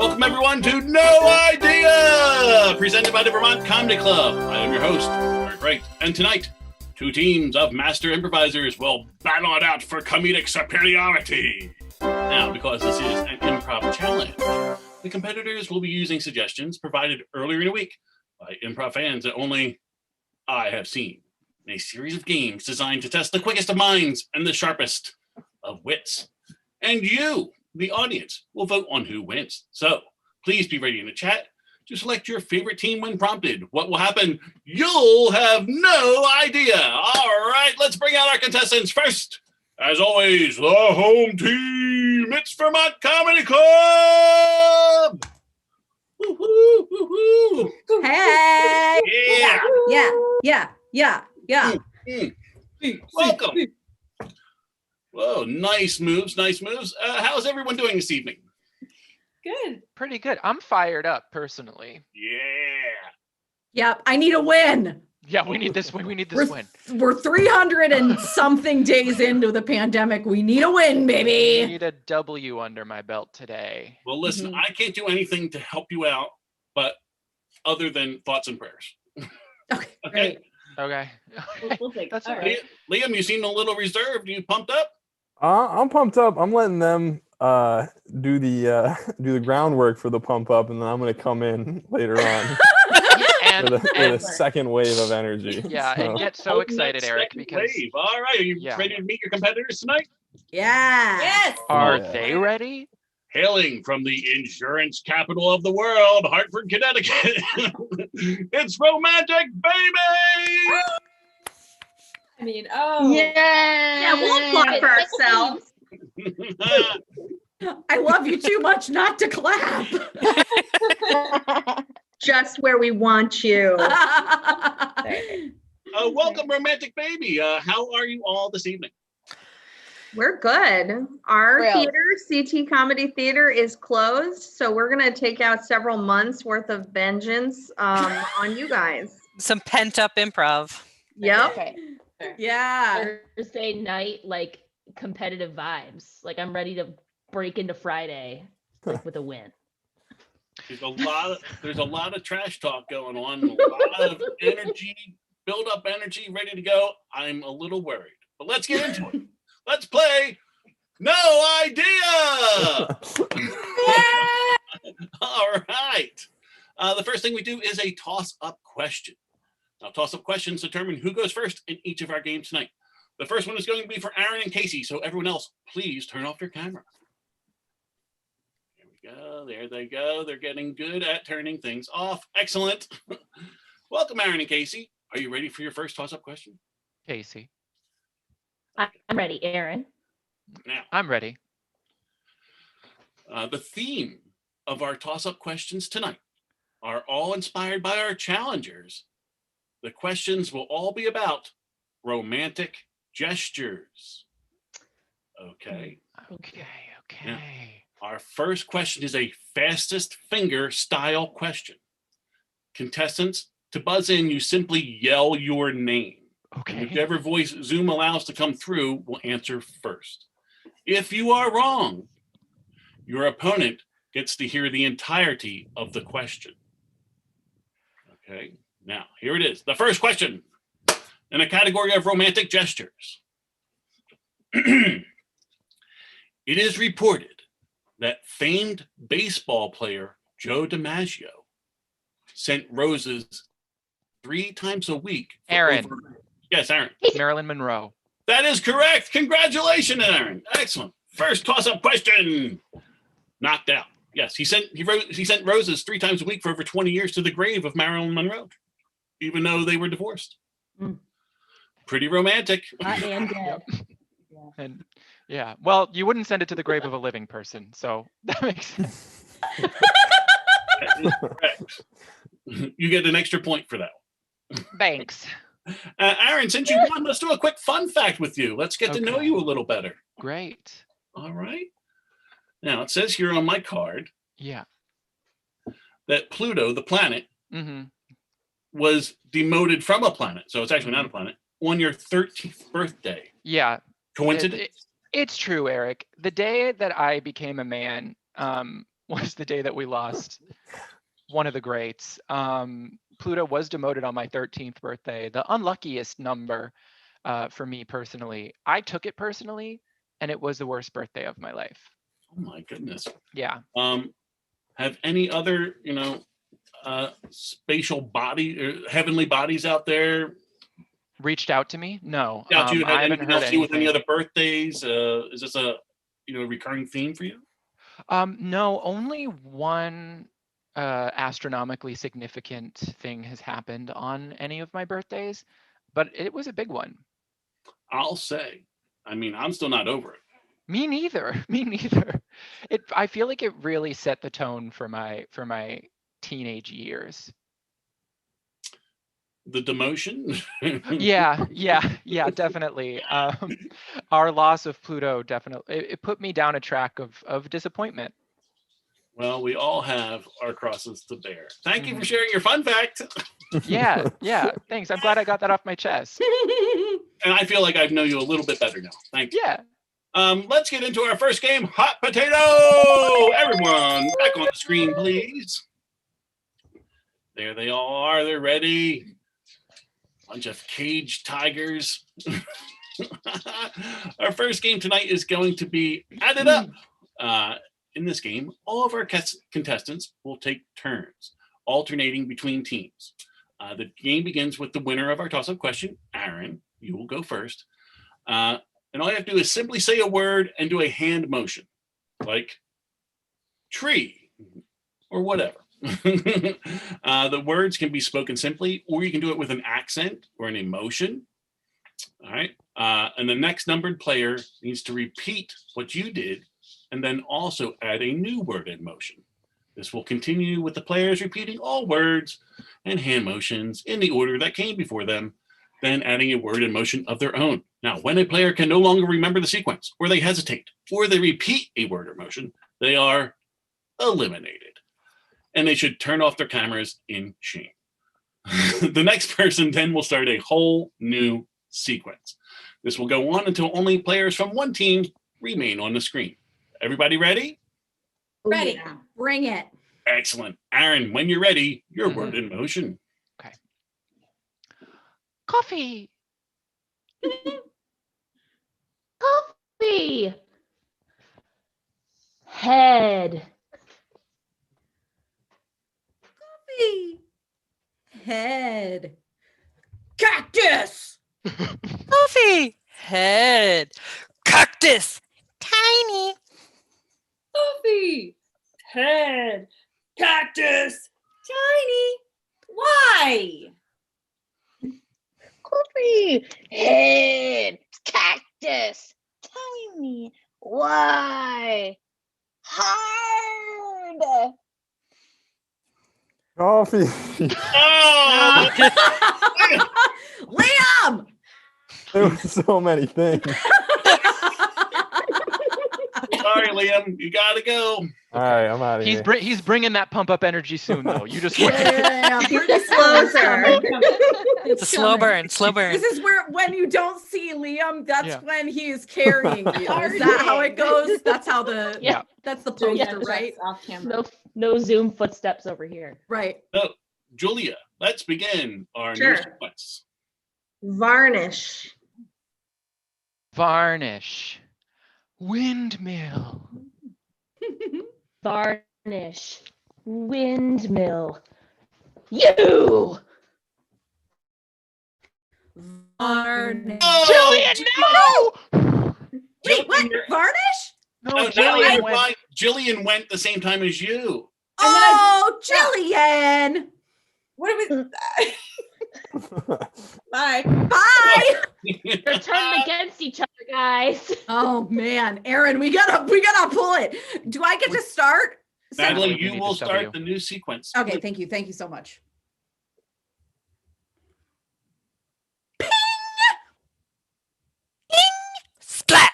Welcome everyone to No Idea, presented by the Vermont Comedy Club. I am your host, Eric Wright, and tonight, two teams of master improvisers will battle it out for comedic superiority. Now, because this is an improv challenge, the competitors will be using suggestions provided earlier in the week by improv fans that only I have seen, in a series of games designed to test the quickest of minds and the sharpest of wits. And you, the audience, will vote on who wins. So please be ready in the chat to select your favorite team when prompted. What will happen? You'll have no idea. All right, let's bring out our contestants. First, as always, the home team. It's Vermont Comedy Club. Woo-hoo, woo-hoo. Hey! Yeah. Welcome. Whoa, nice moves. How's everyone doing this evening? Good. Pretty good. I'm fired up personally. Yep, I need a win. Yeah, we need this win. Win. We're 300 and something days into the pandemic. We need a win, I baby. need a W under my belt today. Well, listen, I can't do anything to help you out, but other than thoughts and prayers. Okay, Okay. great. Okay. We'll take That's all all right. Liam, you seem a little reserved. You pumped up? I'm pumped up. I'm letting them do the groundwork for the pump up, and then I'm gonna come in later on And, with a second wave of energy. yeah, So, and get so excited, Eric, Second because wave. All right, are you ready to meet your competitors tonight? Yeah. Yes. are Yeah. they ready? Hailing from the insurance capital of the world, Hartford, Connecticut, it's Romantic Baby! I mean, oh. Yeah, we'll applaud for ourselves. I love you too much not to clap. Just where we want you. Welcome, Romantic Baby. How are you all this evening? We're good. Our Thrilled. theater, Sea Tea Comedy Theater, is closed, so we're gonna take out several months worth of vengeance on you guys. Some pent up improv. Yep. Okay. Yeah. Thursday night, like competitive vibes. Like I'm ready to break into Friday like, with a win. There's a lot of trash talk going on, a lot of energy, build up energy, ready to go. I'm a little worried, but let's get into it. Let's play No Idea. All right. The first thing we do is a toss-up question. Now, toss-up questions determine who goes first in each of our games tonight. The first one is going to be for Aaron and Casey, so everyone else, please turn off your camera. There we go. There they go. They're getting good at turning things off. Excellent. Welcome, Aaron and Casey. Are you ready for your first toss-up question? Casey, I'm ready, Aaron. Now, I'm ready. the theme of our toss-up questions tonight are all inspired by our challengers. The questions will all be about romantic gestures. Okay. Okay. Our first question is a fastest finger style question. Contestants, to buzz in, you simply yell your name. And Okay. whichever voice Zoom allows to come through will answer first. If you are wrong, your opponent gets to hear the entirety of the question. Okay, now here it is. The first question in a category of romantic gestures. It is reported that famed baseball player Joe DiMaggio sent roses 3 times a week. Aaron. Yes, Aaron. Marilyn Monroe. That is correct. Congratulations, Aaron. Excellent. First toss-up question. Knocked out. Yes, he sent roses 3 times a week for over 20 years to the grave of Marilyn Monroe, even though they were divorced. Mm. Pretty romantic. I am dead. And yeah, well, you wouldn't send it to the grave of a living person, so that makes sense. That is correct. You get an extra point for that. Thanks. Aaron, since you won, let's do a quick fun fact with you. Let's get to know Okay. you a little better. Great. All right. Now, it says here on my card Yeah. that Pluto, the planet, Mm-hmm. was demoted from a planet, so it's actually not a planet, on your 13th birthday. Yeah. Coincidence? It's true, Eric. The day that I became a man was the day that we lost one of the greats. Pluto was demoted on my 13th birthday, the unluckiest number for me personally. I took it personally, and it was the worst birthday of my life. Oh my goodness. Yeah. Have any other, spatial body or heavenly bodies out there Reached out to me? No. out you? Had I haven't anything heard else to do with any anything. other birthdays? Is this a recurring theme for you? No, only one astronomically significant thing has happened on any of my birthdays, but it was a big one. I'll say. I mean, I'm still not over it. Me neither. Me neither. I feel like it really set the tone for my teenage years. The demotion. Yeah, definitely. Our loss of Pluto definitely it put me down a track of disappointment. Well, we all have our crosses to bear. Thank you for sharing your fun fact. Yeah, thanks. I'm glad I got that off my chest. And I feel like I know you a little bit better now. Thank you. Yeah. Let's get into our first game, Hot Potato. Everyone, back on the screen, please. There they all are. They're ready. Bunch of caged tigers. Our first game tonight is going to be Add It Up. In this game, all of our contestants will take turns, alternating between teams. The game begins with the winner of our toss-up question. Aaron, you will go first. And all you have to do is simply say a word and do a hand motion, like tree or whatever. The words can be spoken simply, or you can do it with an accent or an emotion. All right. And the next numbered player needs to repeat what you did and then also add a new word in motion. This will continue with the players repeating all words and hand motions in the order that came before them, then adding a word in motion of their own. Now, when a player can no longer remember the sequence, or they hesitate, or they repeat a word or motion, they are eliminated. And they should turn off their cameras in shame. The next person then will start a whole new sequence. This will go on until only players from one team remain on the screen. Everybody ready? Ready. Yeah, bring it. Excellent. Aaron, when you're ready, your word in motion. Okay. Coffee. Coffee. Head. Head. Cactus. Coffee. Head. Cactus. Tiny. Coffee. Head. Cactus. Tiny. Why? Coffee. Head. Cactus. Tiny. Why? Hard. Coffee. Oh! Liam. There were so many things. Sorry, Liam, you gotta go. All right, I'm out of here. He's bringing that pump up energy soon though. You just wait. Yeah, pretty Closer. It's a slow burn. Slow burn. This is where when you don't see Liam, that's Yeah. when he is carrying you. Is that how it goes? That's how the Yeah. that's the Doing poster, push-ups right? Off camera. No Zoom footsteps over here. Right. So, Julia, let's begin our Sure. new sequence. Varnish. Varnish. Windmill. Varnish. Windmill. You. Varnish. Jillian, no! Wait, what? Varnish? No, No, Jillian went. Jillian went the same time as you. Oh, Jillian. What are we? Bye. Bye. They're turning against each other, guys. Oh man, Aaron, we gotta pull it. Do I get to start? Natalie, we you need will this start W. the new sequence. Okay, thank you so much. Splat.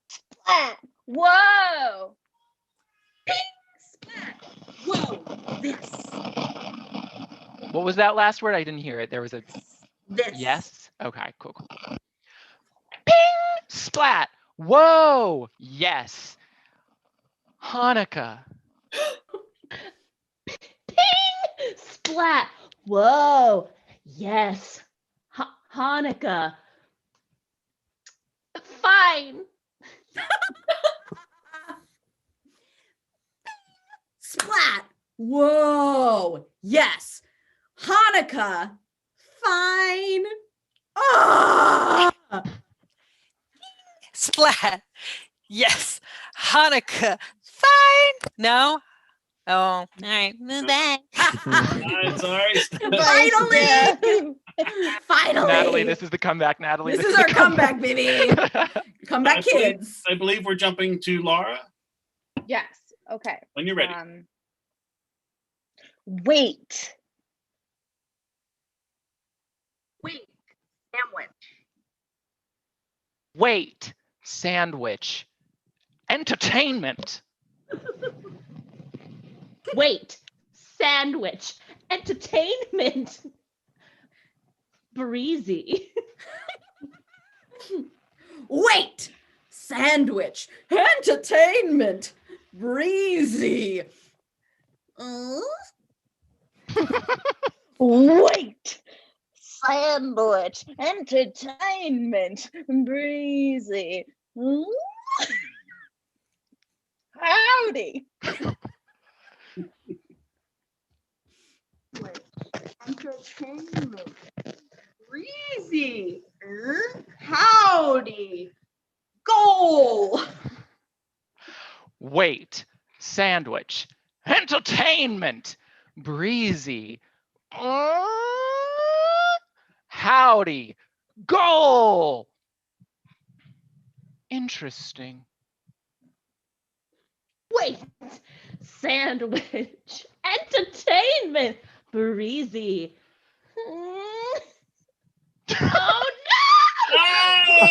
Splat. Whoa. Whoa. This. What was that last word? I didn't hear it. There was a This. yes. Okay, cool. Ping! Splat. Whoa. Yes. Hanukkah. Ping! Splat. Whoa. Yes. Hanukkah. Fine. Splat. Whoa. Yes. Hanukkah. Fine. Ah! Splat. Yes. Hanukkah. Fine. No. Oh, all right. Bye. I'm sorry. Finally. Finally. Natalie, this is the comeback. Natalie, This is our the comeback, baby. Comeback kids. I believe we're jumping to Laura Yes. Okay. when you're ready. Wait. Wait. Sandwich. Wait. Sandwich. Entertainment. Wait. Sandwich. Entertainment. Breezy. Wait. Sandwich. Entertainment. Breezy. Wait. Sandwich. Entertainment. Breezy. Howdy. Entertainment. Breezy. Howdy. Goal. Wait. Sandwich. Entertainment. Breezy. Howdy. Goal. Interesting. Wait. Sandwich. Entertainment. Breezy. Oh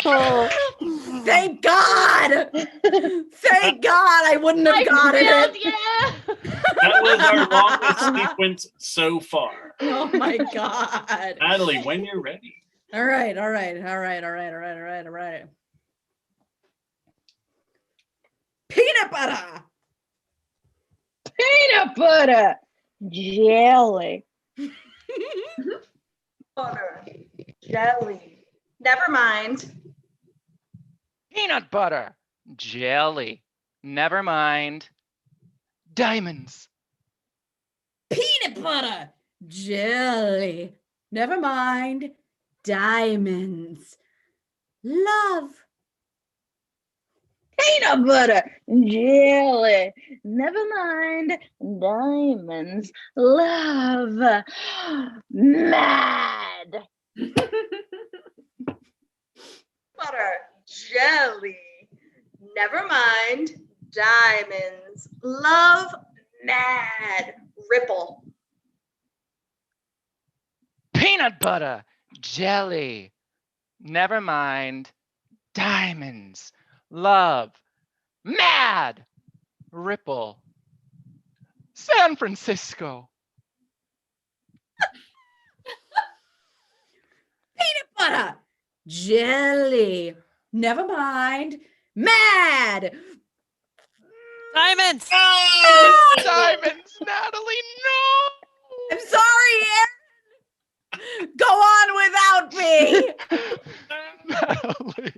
Oh! Thank God. Thank God I wouldn't have gotten failed, it. yeah. That was our longest sequence so far. Oh my God. Natalie, when you're ready. All right. Peanut butter. Peanut butter. Jelly. Butter. Jelly. Never mind. Peanut butter. Jelly. Never mind. Diamonds. Peanut butter. Jelly. Never mind. Diamonds. Love. Peanut butter. Jelly. Never mind. Diamonds. Love. Mad. Butter. Jelly. Never mind. Diamonds. Love. Mad. Ripple. Peanut butter. Jelly. Never mind. Diamonds. Love. Mad. Ripple. San Francisco. Peanut butter. Jelly. Never mind. Mad. Diamonds. Diamonds. Natalie, no. I'm sorry, Aaron. Go on without me. Natalie.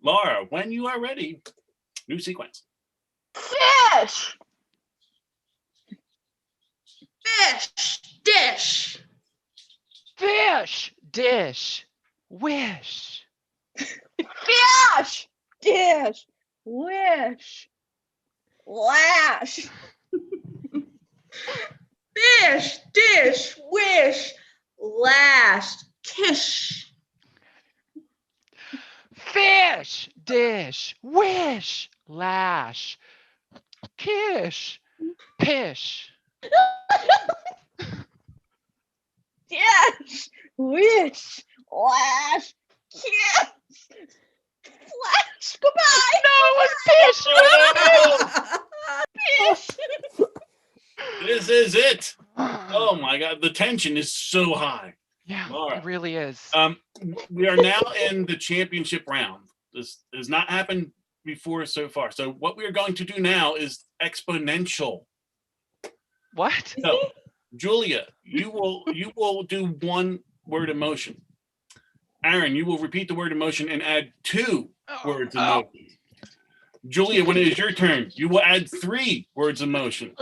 Laura, when you are ready. New sequence. Fish. Fish. Dish. Fish. Dish. Wish. Fish. Dish. Wish. Lash. Fish. Dish. Wish. Lash. Kish. Fish. Dish. Wish. Lash. Kish. Pish. Dish. Wish. Lash. Kiss. Flash. Goodbye. No, it was Pish. Fish. This is it. Oh my God. The tension is so high. Yeah, Laura. it really is. We are now in the championship round. This has not happened before so far. So what we are going to do now is exponential. What? So, Julia, you will do one word emotion. Aaron, you will repeat the word emotion and add 2 words emotion. Julia, when it is your turn, you will add 3 words emotion.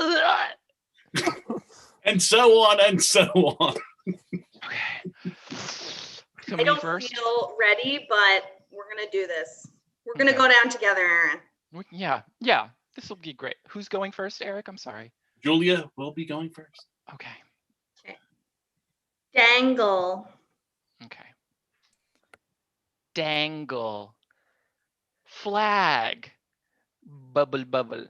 And so on and so on. Okay. So I me don't first? feel ready, but we're gonna do this. We're gonna go down together, Aaron. Yeah. This will be great. Who's going first, Eric? I'm sorry. Julia will be going first. Okay. Dangle. Okay. Dangle. Flag. Bubble bubble.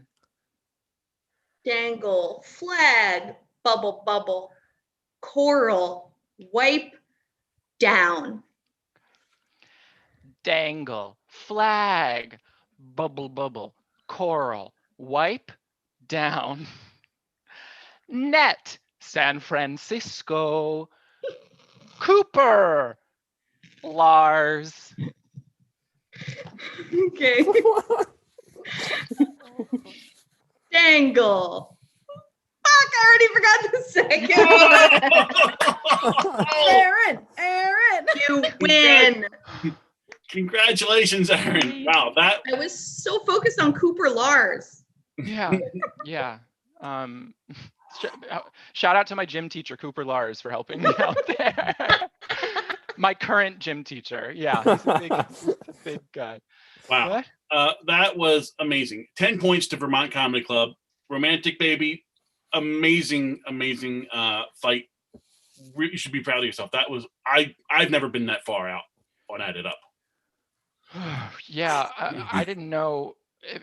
Dangle. Flag. Bubble bubble. Coral. Wipe down. Dangle. Flag. Bubble bubble. Coral. Wipe down. Net. San Francisco. Cooper. Lars. Okay. Dangle. Fuck, I already forgot the second one. Aaron, You win. Congratulations, Aaron. Wow, that I was so focused on Cooper Lars. Yeah. Shout out to my gym teacher, Cooper Lars, for helping me out there. My current gym teacher. Yeah, he's a big guy. wow. What? That was amazing. 10 points to Vermont Comedy Club. Romantic Baby, amazing fight. You should be proud of yourself. That was I've never been that far out on Add It Up. Yeah, I didn't know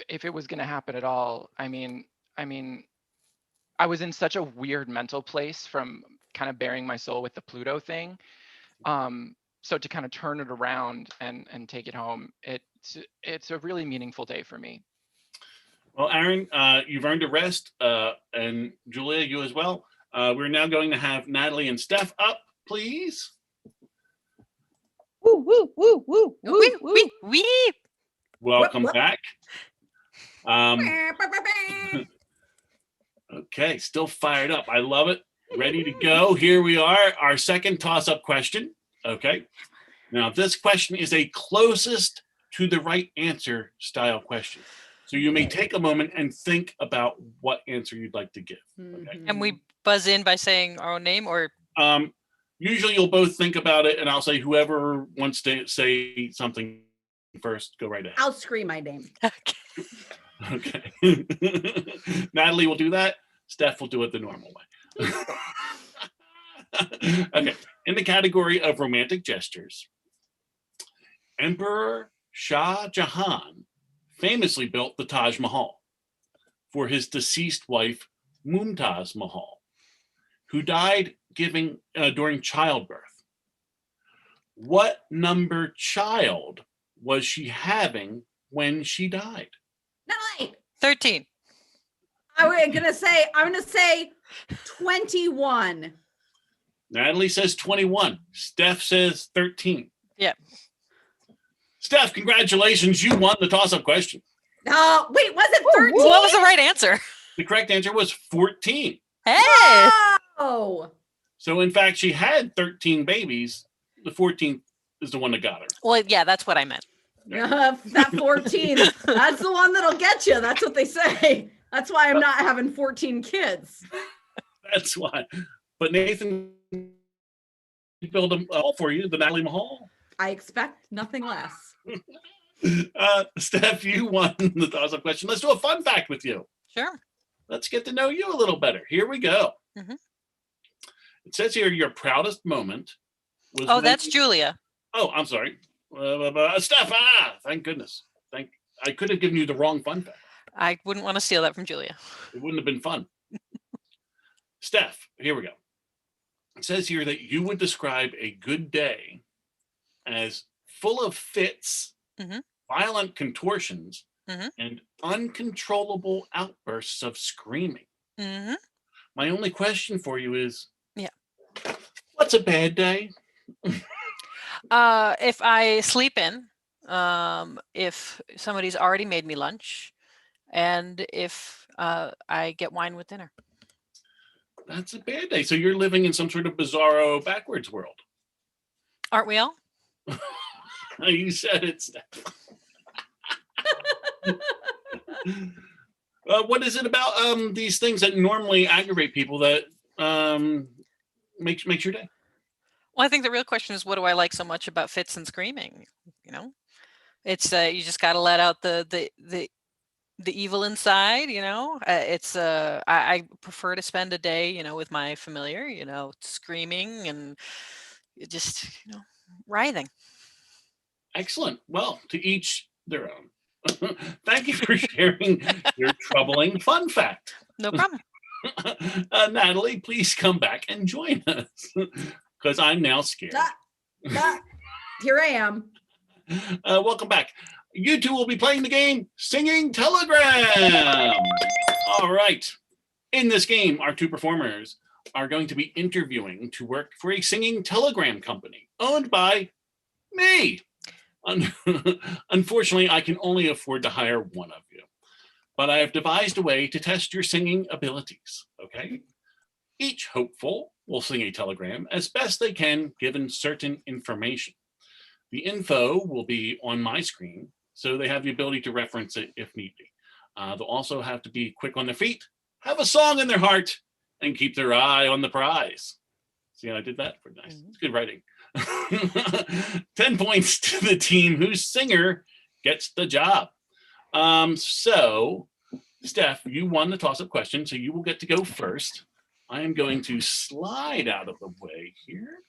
if it was going to happen at all. I mean, I was in such a weird mental place from kind of bearing my soul with the Pluto thing. So to kind of turn it around and take it home, it's a really meaningful day for me. Well, Aaron, you've earned a rest, and Julia, you as well. We're now going to have Natalie and Steph up, please. Woo, woo, woo, woo, woo, woo. Wee. Welcome back. Okay, still fired up. I love it. Ready to go. Here we are, our second toss-up question. Okay. Now, this question is a closest to the right answer style question. So you may take a moment and think about what answer you'd like to give. Okay. And we buzz in by saying our own name, or Usually you'll both think about it, and I'll say whoever wants to say something first, go right ahead. I'll scream my name. Okay. Natalie will do that. Steph will do it the normal way. Okay. In the category of romantic gestures, Emperor Shah Jahan famously built the Taj Mahal for his deceased wife, Mumtaz Mahal, who died during childbirth. What number child was she having when she died? Natalie. 13. I'm gonna say 21. Natalie says 21. Steph says 13. Yeah. Steph, congratulations. You won the toss-up question. No, wait, was it 13? What was the right answer? The correct answer was 14. Hey. Oh. So, in fact, she had 13 babies. The 14th is the one that got her. Well, yeah, that's what I meant. That 14, that's the one that'll get you. That's what they say. That's why I'm not having 14 kids. That's why. But Nathan built them all for you, the Natalie Mahal. I expect nothing less. Steph, you won the toss-up question. Let's do a fun fact with you. Sure. Let's get to know you a little better. Here we go. Mhm. It says here your proudest moment was Oh, when that's Julia. Oh, I'm sorry. Steph, thank goodness. I could have given you the wrong fun fact. I wouldn't want to steal that from Julia. It wouldn't have been fun. Steph, here we go. It says here that you would describe a good day as full of fits, Mhm. violent contortions, Mhm. and uncontrollable outbursts of screaming. Hmm. My only question for you is, Yeah. what's a bad day? If I sleep in if somebody's already made me lunch, and if I get wine with dinner. That's a bad day. So you're living in some sort of bizarro backwards world. Aren't we all? You said it, Steph. What is it about these things that normally aggravate people that makes your day? Well, I think the real question is, what do I like so much about fits and screaming? You know, it's you just got to let out the evil inside. You know, I prefer to spend a day, you know, with my familiar, you know, screaming and just, you know, writhing. Excellent. Well, to each their own. Thank you for sharing your troubling fun fact. No problem. Natalie, please come back and join us because I'm now scared. Here I am. Welcome back. You two will be playing the game Singing Telegram. All right. In this game, our two performers are going to be interviewing to work for a singing telegram company owned by me. Unfortunately, I can only afford to hire one of you, but I have devised a way to test your singing abilities, okay? Each hopeful will sing a telegram as best they can given certain information. The info will be on my screen, so they have the ability to reference it if need be. They'll also have to be quick on their feet, have a song in their heart, and keep their eye on the prize. See how I did that? Pretty nice. It's good writing. 10 points to the team whose singer gets the job. So, Steph, you won the toss-up question, so you will get to go first. I am going to slide out of the way here,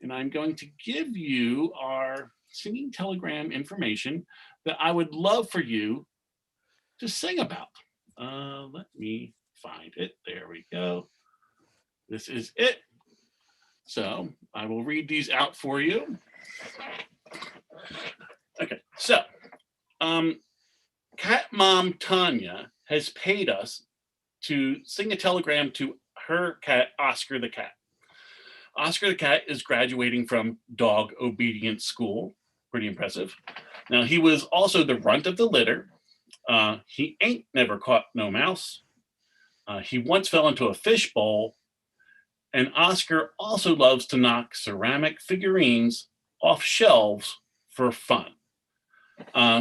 and I'm going to give you our singing telegram information that I would love for you to sing about. Let me find it. There we go. This is it. So I will read these out for you. Okay, so Cat Mom Tanya has paid us to sing a telegram to her cat, Oscar the cat. Oscar the cat is graduating from dog obedience school. Pretty impressive. Now, he was also the runt of the litter. He ain't never caught no mouse. He once fell into a fish bowl. And Oscar also loves to knock ceramic figurines off shelves for fun.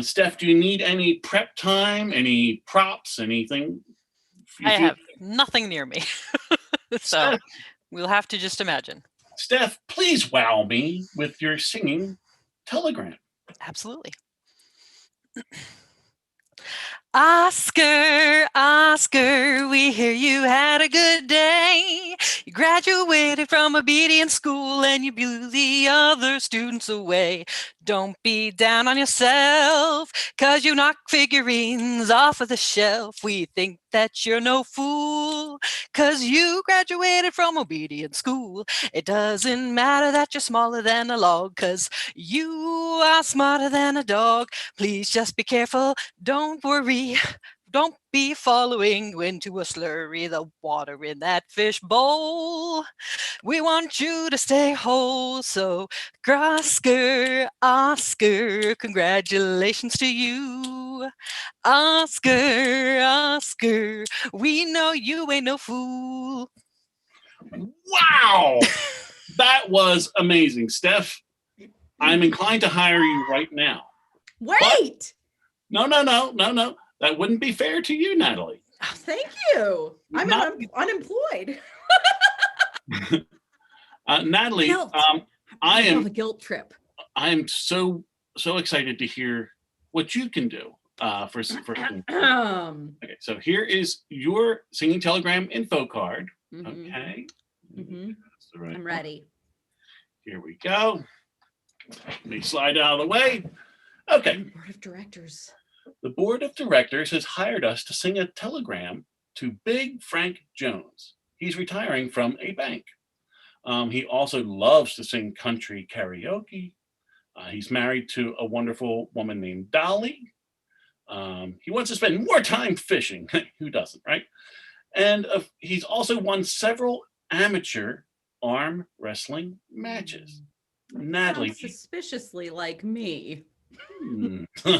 Steph, do you need any prep time, any props, anything? I have nothing near me. So Steph, we'll have to just imagine. Steph, please wow me with your singing telegram. Absolutely. Oscar, Oscar, we hear you had a good day. You graduated from obedience school and you blew the other students away. Don't be down on yourself, 'cause you knock figurines off of the shelf. We think that you're no fool, 'cause you graduated from obedience school. It doesn't matter that you're smaller than a log, 'cause you are smarter than a dog. Please just be careful, don't worry. Don't be following into a slurry, the water in that fish bowl. We want you to stay whole. So, Oscar, Oscar, congratulations to you. Oscar, Oscar, we know you ain't no fool. Wow! That was amazing. Steph, I'm inclined to hire you right now. Wait! No. That wouldn't be fair to you, Natalie. Oh, thank you. I'm unemployed. Natalie, Guilt. I am a guilt trip. I am so excited to hear what you can do for singing. Okay, so here is your singing telegram info card. Okay. Right. I'm ready. Here we go. Let me slide out of the way. Okay. Board of directors. The board of directors has hired us to sing a telegram to Big Frank Jones. He's retiring from a bank. He also loves to sing country karaoke. He's married to a wonderful woman named Dolly. He wants to spend more time fishing. Who doesn't, right? And he's also won several amateur arm wrestling matches. Natalie, Sounds suspiciously like me. All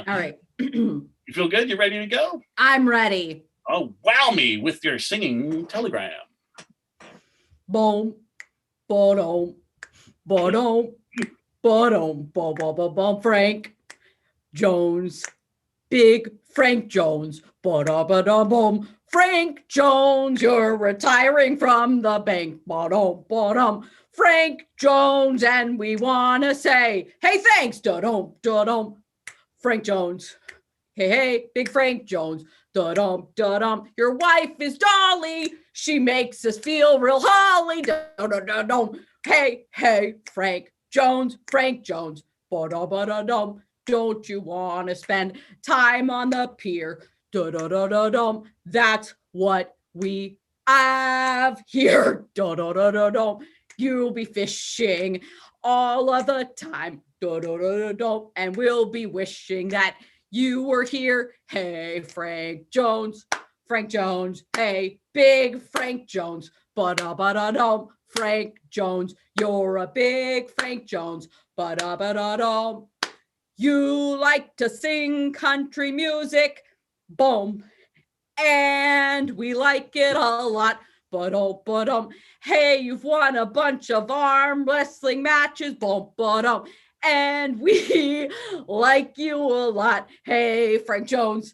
All right. You feel good? You ready to go? I'm ready. Oh, wow me with your singing telegram. Boom, ba-dum, ba-dum, ba-dum, ba-ba-ba-bum. Frank Jones, big Frank Jones, ba-da-ba-da-bum. Frank Jones, you're retiring from the bank, ba-dum, ba-dum. Frank Jones, and we want to say, hey, thanks, da-dum, da-dum. Frank Jones, hey, big Frank Jones, da-dum, da-dum. Your wife is Dolly. She makes us feel real holly. Da-da-da-dum. Hey, Frank Jones, ba-da-ba-da-dum. Don't you want to spend time on the pier? Da-da-da-da-dum. That's what we have here. Da-da-da-da-dum. You'll be fishing all of the time. Da-da-da-da-dum. And we'll be wishing that you were here. Hey, Frank Jones, hey, big Frank Jones, ba-da-ba-da-dum. Frank Jones, you're a big Frank Jones, ba-da-ba-da-dum. You like to sing country music, boom, and we like it a lot, ba-dum. Hey, you've won a bunch of arm wrestling matches, boom, ba-dum. And we like you a lot. Hey, Frank Jones,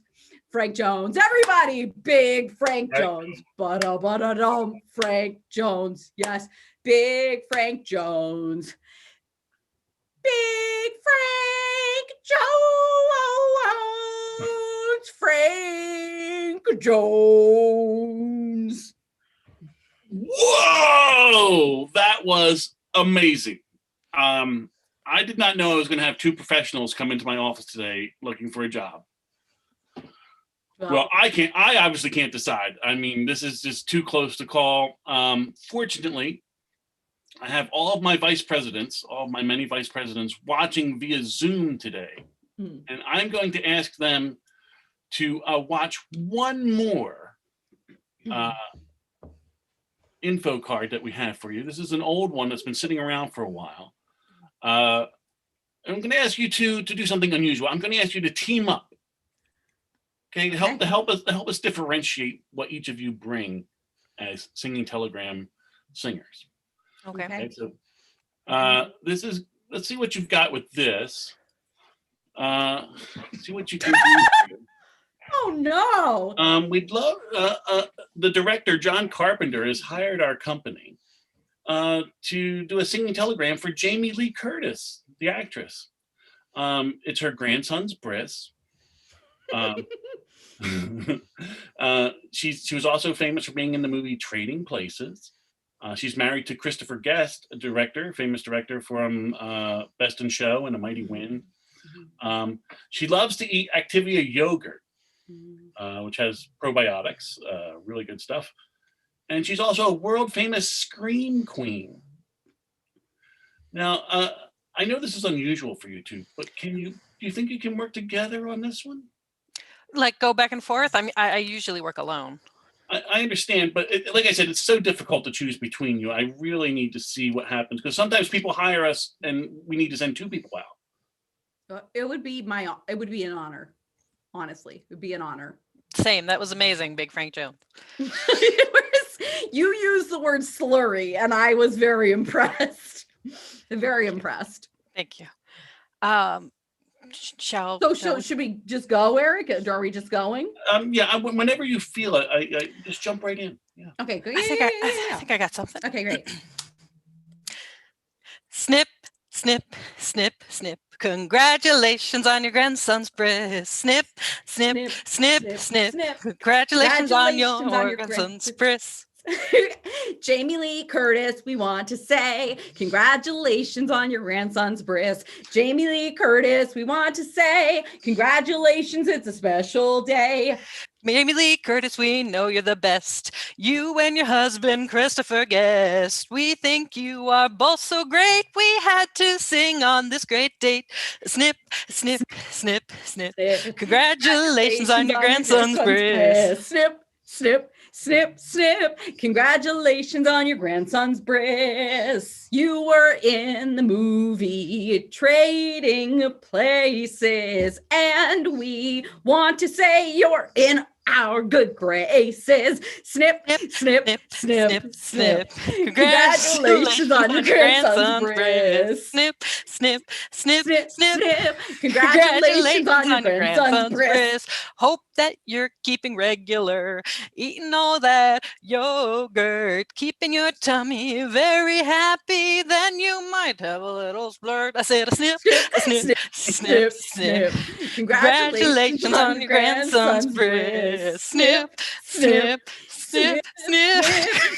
everybody, big Frank Jones, ba-da-ba-da-dum. Frank Jones, yes, big Frank Jones, big Frank Jones. Whoa, that was amazing. I did not know I was going to have two professionals come into my office today looking for a job. Well, I obviously can't decide. I mean, this is just too close to call. Fortunately, I have all of my many vice presidents watching via Zoom today. And I'm going to ask them to watch one more info card that we have for you. This is an old one that's been sitting around for a while. I'm going to ask you to do something unusual. I'm going to ask you to team up, okay, to help us differentiate what each of you bring as singing telegram singers. Okay. So let's see what you've got with this. See what you can do. Oh no! We'd love the director John Carpenter has hired our company to do a singing telegram for Jamie Lee Curtis, the actress. It's her grandson's bris. She was also famous for being in the movie Trading Places. She's married to Christopher Guest, a famous director from Best in Show and A Mighty Wind. She loves to eat Activia yogurt, which has probiotics, really good stuff. And she's also a world famous scream queen. Now, I know this is unusual for you two, but do you think you can work together on this one? Like go back and forth? I mean, I usually work alone. I understand, but like I said, it's so difficult to choose between you. I really need to see what happens because sometimes people hire us and we need to send two people out. It would be an honor. Honestly, it would be an honor. Same. That was amazing, Big Frank Jones. You used the word slurry, and I was very impressed. Very impressed. Thank you. Should we just go, Eric? Are we just going? Yeah. Whenever you feel it, I just jump right in. Yeah. Okay. Good. I think I got something. Okay. Great. Snip, snip, snip, snip. Congratulations on your grandson's bris. Snip, snip, snip, snip. Congratulations on your grandson's bris. Jamie Lee Curtis, we want to say congratulations on your grandson's bris. Jamie Lee Curtis, we want to say congratulations, it's a special day. Jamie Lee Curtis, we know you're the best. You and your husband, Christopher Guest. We think you are both so great. We had to sing on this great date. Snip, snip, snip, snip. Congratulations on your grandson's bris. Snip, snip, snip, snip. Congratulations on your grandson's bris. You were in the movie Trading Places, and we want to say you're in our good graces. Snip, snip, snip, snip. Congratulations on your grandson's bris. Snip, snip, snip, Snip, snip. snip. Congratulations on your grandson's bris. Hope that you're keeping regular, eating all that yogurt, keeping your tummy very happy. Then you might have a little splurt. I said a snip, a snip, snip, snip. Congratulations on your grandson's bris. Snip, snip, snip, snip.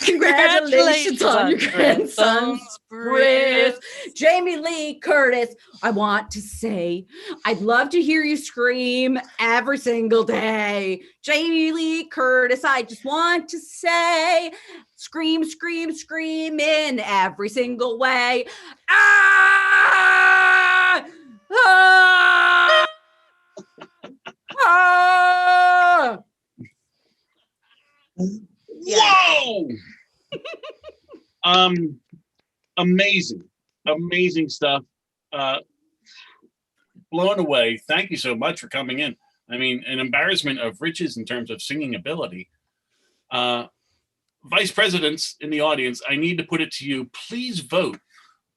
Congratulations on your grandson's bris. Jamie Lee Curtis, I want to say, I'd love to hear you scream every single day. Jamie Lee Curtis, I just want to say, scream, scream, scream in every single way. Ah! Ah! Ah! Whoa! Amazing stuff. Blown away. Thank you so much for coming in. I mean, an embarrassment of riches in terms of singing ability. Vice presidents in the audience, I need to put it to you. Please vote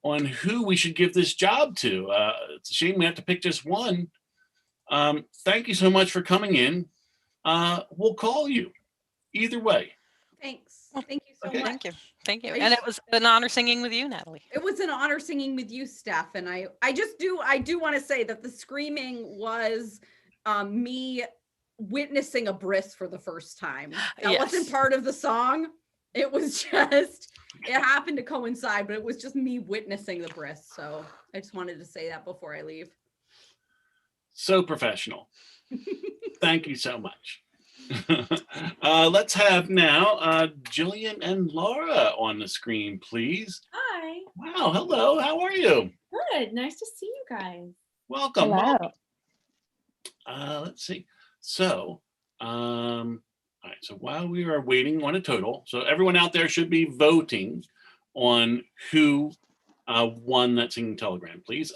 on who we should give this job to. It's a shame we have to pick just one. Thank you so much for coming in. We'll call you either way. Thanks. Thank you so Okay. much. Thank you. Thank you. And it was an honor singing with you, Natalie. It was an honor singing with you, Steph. And I do want to say that the screaming was me witnessing a bris for the first time. That Yes. wasn't part of the song. It was just, it happened to coincide, but it was just me witnessing the bris. So I just wanted to say that before I leave. So professional. Thank you so much. Let's have now Jillian and Laura on the screen, please. Hi. Wow, hello. How are you? Good. Nice to see you guys. Welcome. Hello. Let's see. So, all right. So while we are waiting on a total, so everyone out there should be voting on who won that singing telegram, please.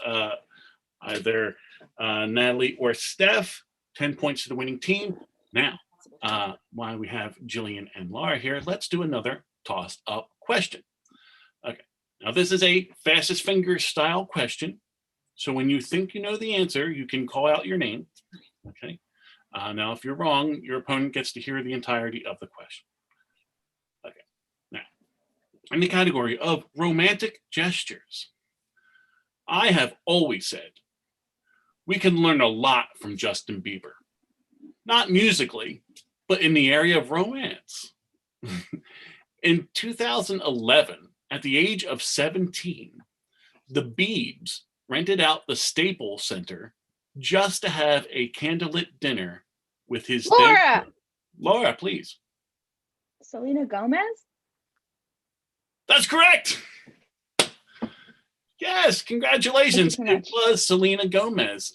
Either Natalie or Steph. 10 points to the winning team. Now, while we have Jillian and Laura here, let's do another tossed up question. Okay. Now this is a fastest fingers style question. So when you think you know the answer, you can call out your name. Okay. Now, if you're wrong, your opponent gets to hear the entirety of the question. Okay. Now, in the category of romantic gestures, I have always said we can learn a lot from Justin Bieber. Not musically, but in the area of romance. In 2011, at the age of 17, the Biebs rented out the Staples Center just to have a candlelit dinner with his Laura! Laura, please. Selena Gomez? That's correct. Yes, congratulations. Thank you so It was Selena Gomez.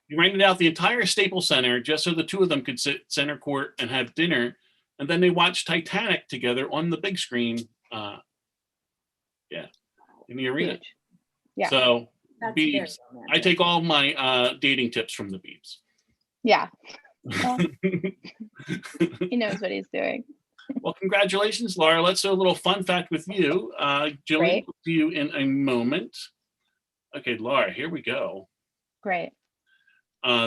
You rented out the entire Staples Center just so the two of them could sit center court and have dinner, and then they watched Titanic together on the big screen. In the arena. Huge. Yeah. So That's Biebs, very I romantic. take all my dating tips from the Biebs. Yeah. Well, he knows what he's doing. Well, congratulations, Laura. Let's do a little fun fact with you. Jillian, Great. we'll see you in a moment. Okay, Laura, here we go. Great.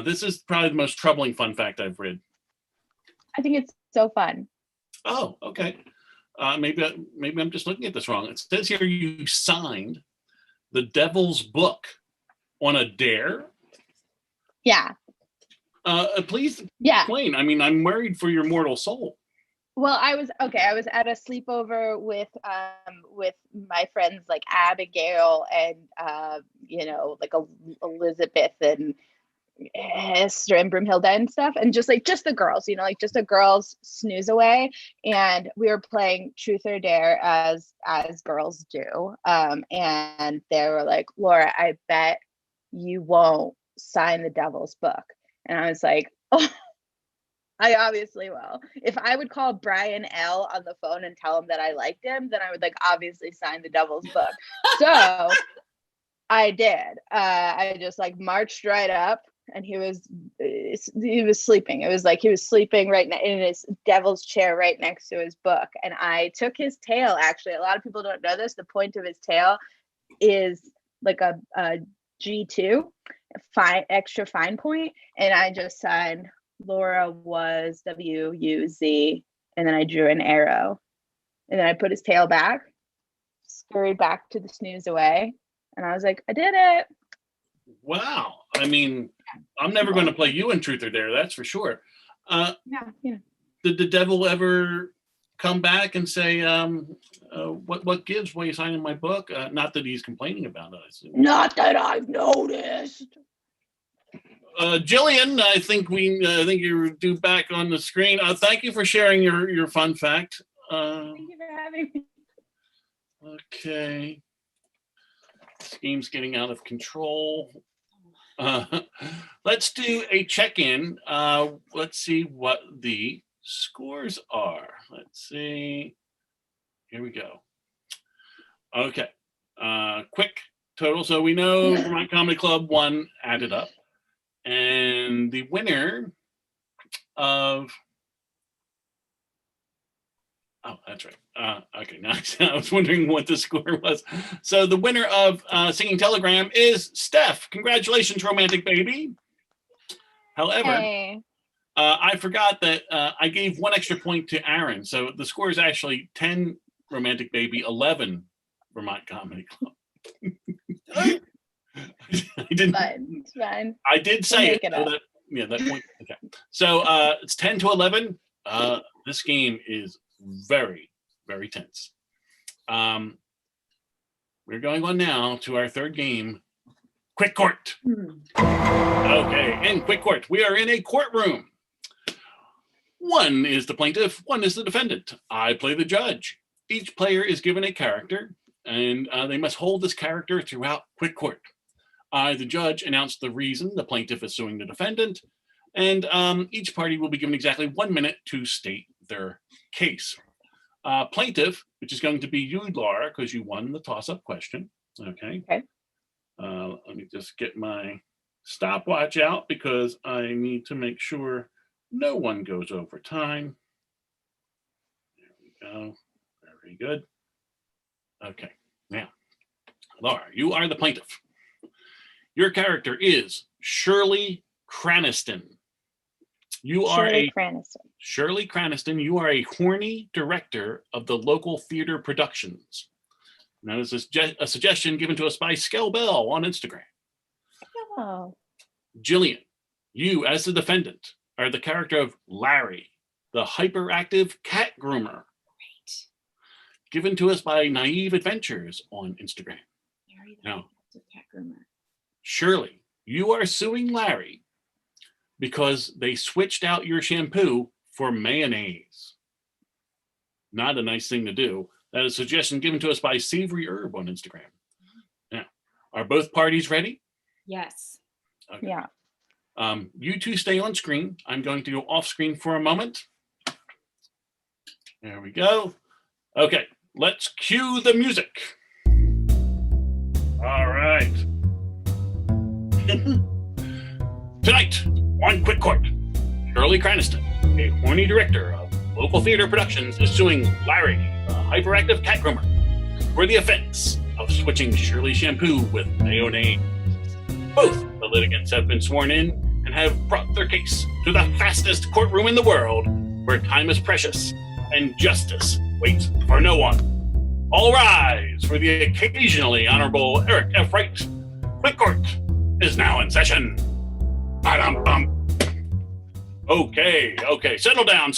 This is probably the most troubling fun fact I've read. I think it's so fun. Oh, okay. Maybe I'm just looking at this wrong. It says here you signed the Devil's Book on a dare. Yeah. Please Yeah. explain. I mean, I'm worried for your mortal soul. Well, I was at a sleepover with my friends like Abigail and like Elizabeth and Esther and Broomhilda and stuff, and just the girls, just a girls snooze away, and we were playing Truth or Dare as girls do, and they were like, Laura, I bet you won't sign the Devil's Book, and I was like, oh, I obviously will. If I would call Brian L on the phone and tell him that I liked him, then I would like obviously sign the devil's book. So I did. I just like marched right up, and he was sleeping. It was like he was sleeping right in his devil's chair right next to his book. And I took his tail. Actually, a lot of people don't know this. The point of his tail is like a G2, extra fine point, and I just signed Laura was WUZ, and then I drew an arrow, and then I put his tail back, scurried back to the snooze away, and I was like, I did it. Wow. I mean, I'm never going to play you in Truth or Dare, that's for sure. Yeah. Did the devil ever come back and say, what gives? Why are you signing my book? Not that he's complaining about it. Not that I've noticed. Jillian, I think you're due back on the screen. Thank you for sharing your fun fact. Thank you for having me. Okay. This game's getting out of control. Let's do a check-in. Let's see what the scores are. Let's see. Here we go. Okay. Quick total. So we know Vermont Comedy Club won added up. And the winner of that's right. Okay, now I was wondering what the score was. So the winner of Singing Telegram is Steph. Congratulations, romantic baby. However, Hey. I forgot that I gave one extra point to Aaron. So the score is actually 10 romantic baby, 11 Vermont Comedy Club. I didn't. It's fine. I did say it. Make it So up. that point. Okay. So it's 10 to 11. This game is very, very tense. We're going on now to our third game, Quick Court. Okay, in Quick Court, we are in a courtroom. One is the plaintiff, one is the defendant. I play the judge. Each player is given a character, and they must hold this character throughout Quick Court. I, the judge, announce the reason the plaintiff is suing the defendant, and each party will be given exactly 1 minute to state their case. Plaintiff, which is going to be you, Laura, because you won the toss-up question. Okay. Okay. Let me just get my stopwatch out because I need to make sure no one goes over time. There we go. Very good. Okay. Now, Laura, you are the plaintiff. Your character is Shirley Craniston. You are Shirley Craniston. You are a horny director of the local theater productions. Now, this is a suggestion given to us by Skell Bell on Instagram. Oh. Jillian, you as the defendant are the character of Larry, the hyperactive cat groomer. Great. Given to us by Naive Adventures on Instagram. Larry, the Now, cat groomer. Shirley, you are suing Larry because they switched out your shampoo for mayonnaise. Not a nice thing to do. That is a suggestion given to us by Savory Herb on Instagram. Now, are both parties ready? Yes. Okay. Yeah. You two stay on screen. I'm going to go off screen for a moment. There we go. Okay, let's cue the music. All right. Tonight on Quick Court, Shirley Craniston, a horny director of local theater productions, is suing Larry, a hyperactive cat groomer, for the offense of switching Shirley's shampoo with mayonnaise. Both the litigants have been sworn in and have brought their case to the fastest courtroom in the world, where time is precious and justice waits for no one. All rise for the occasionally honorable Eric F. Wright. Quick Court is now in session. Ba-dum-bum. Okay, settle down.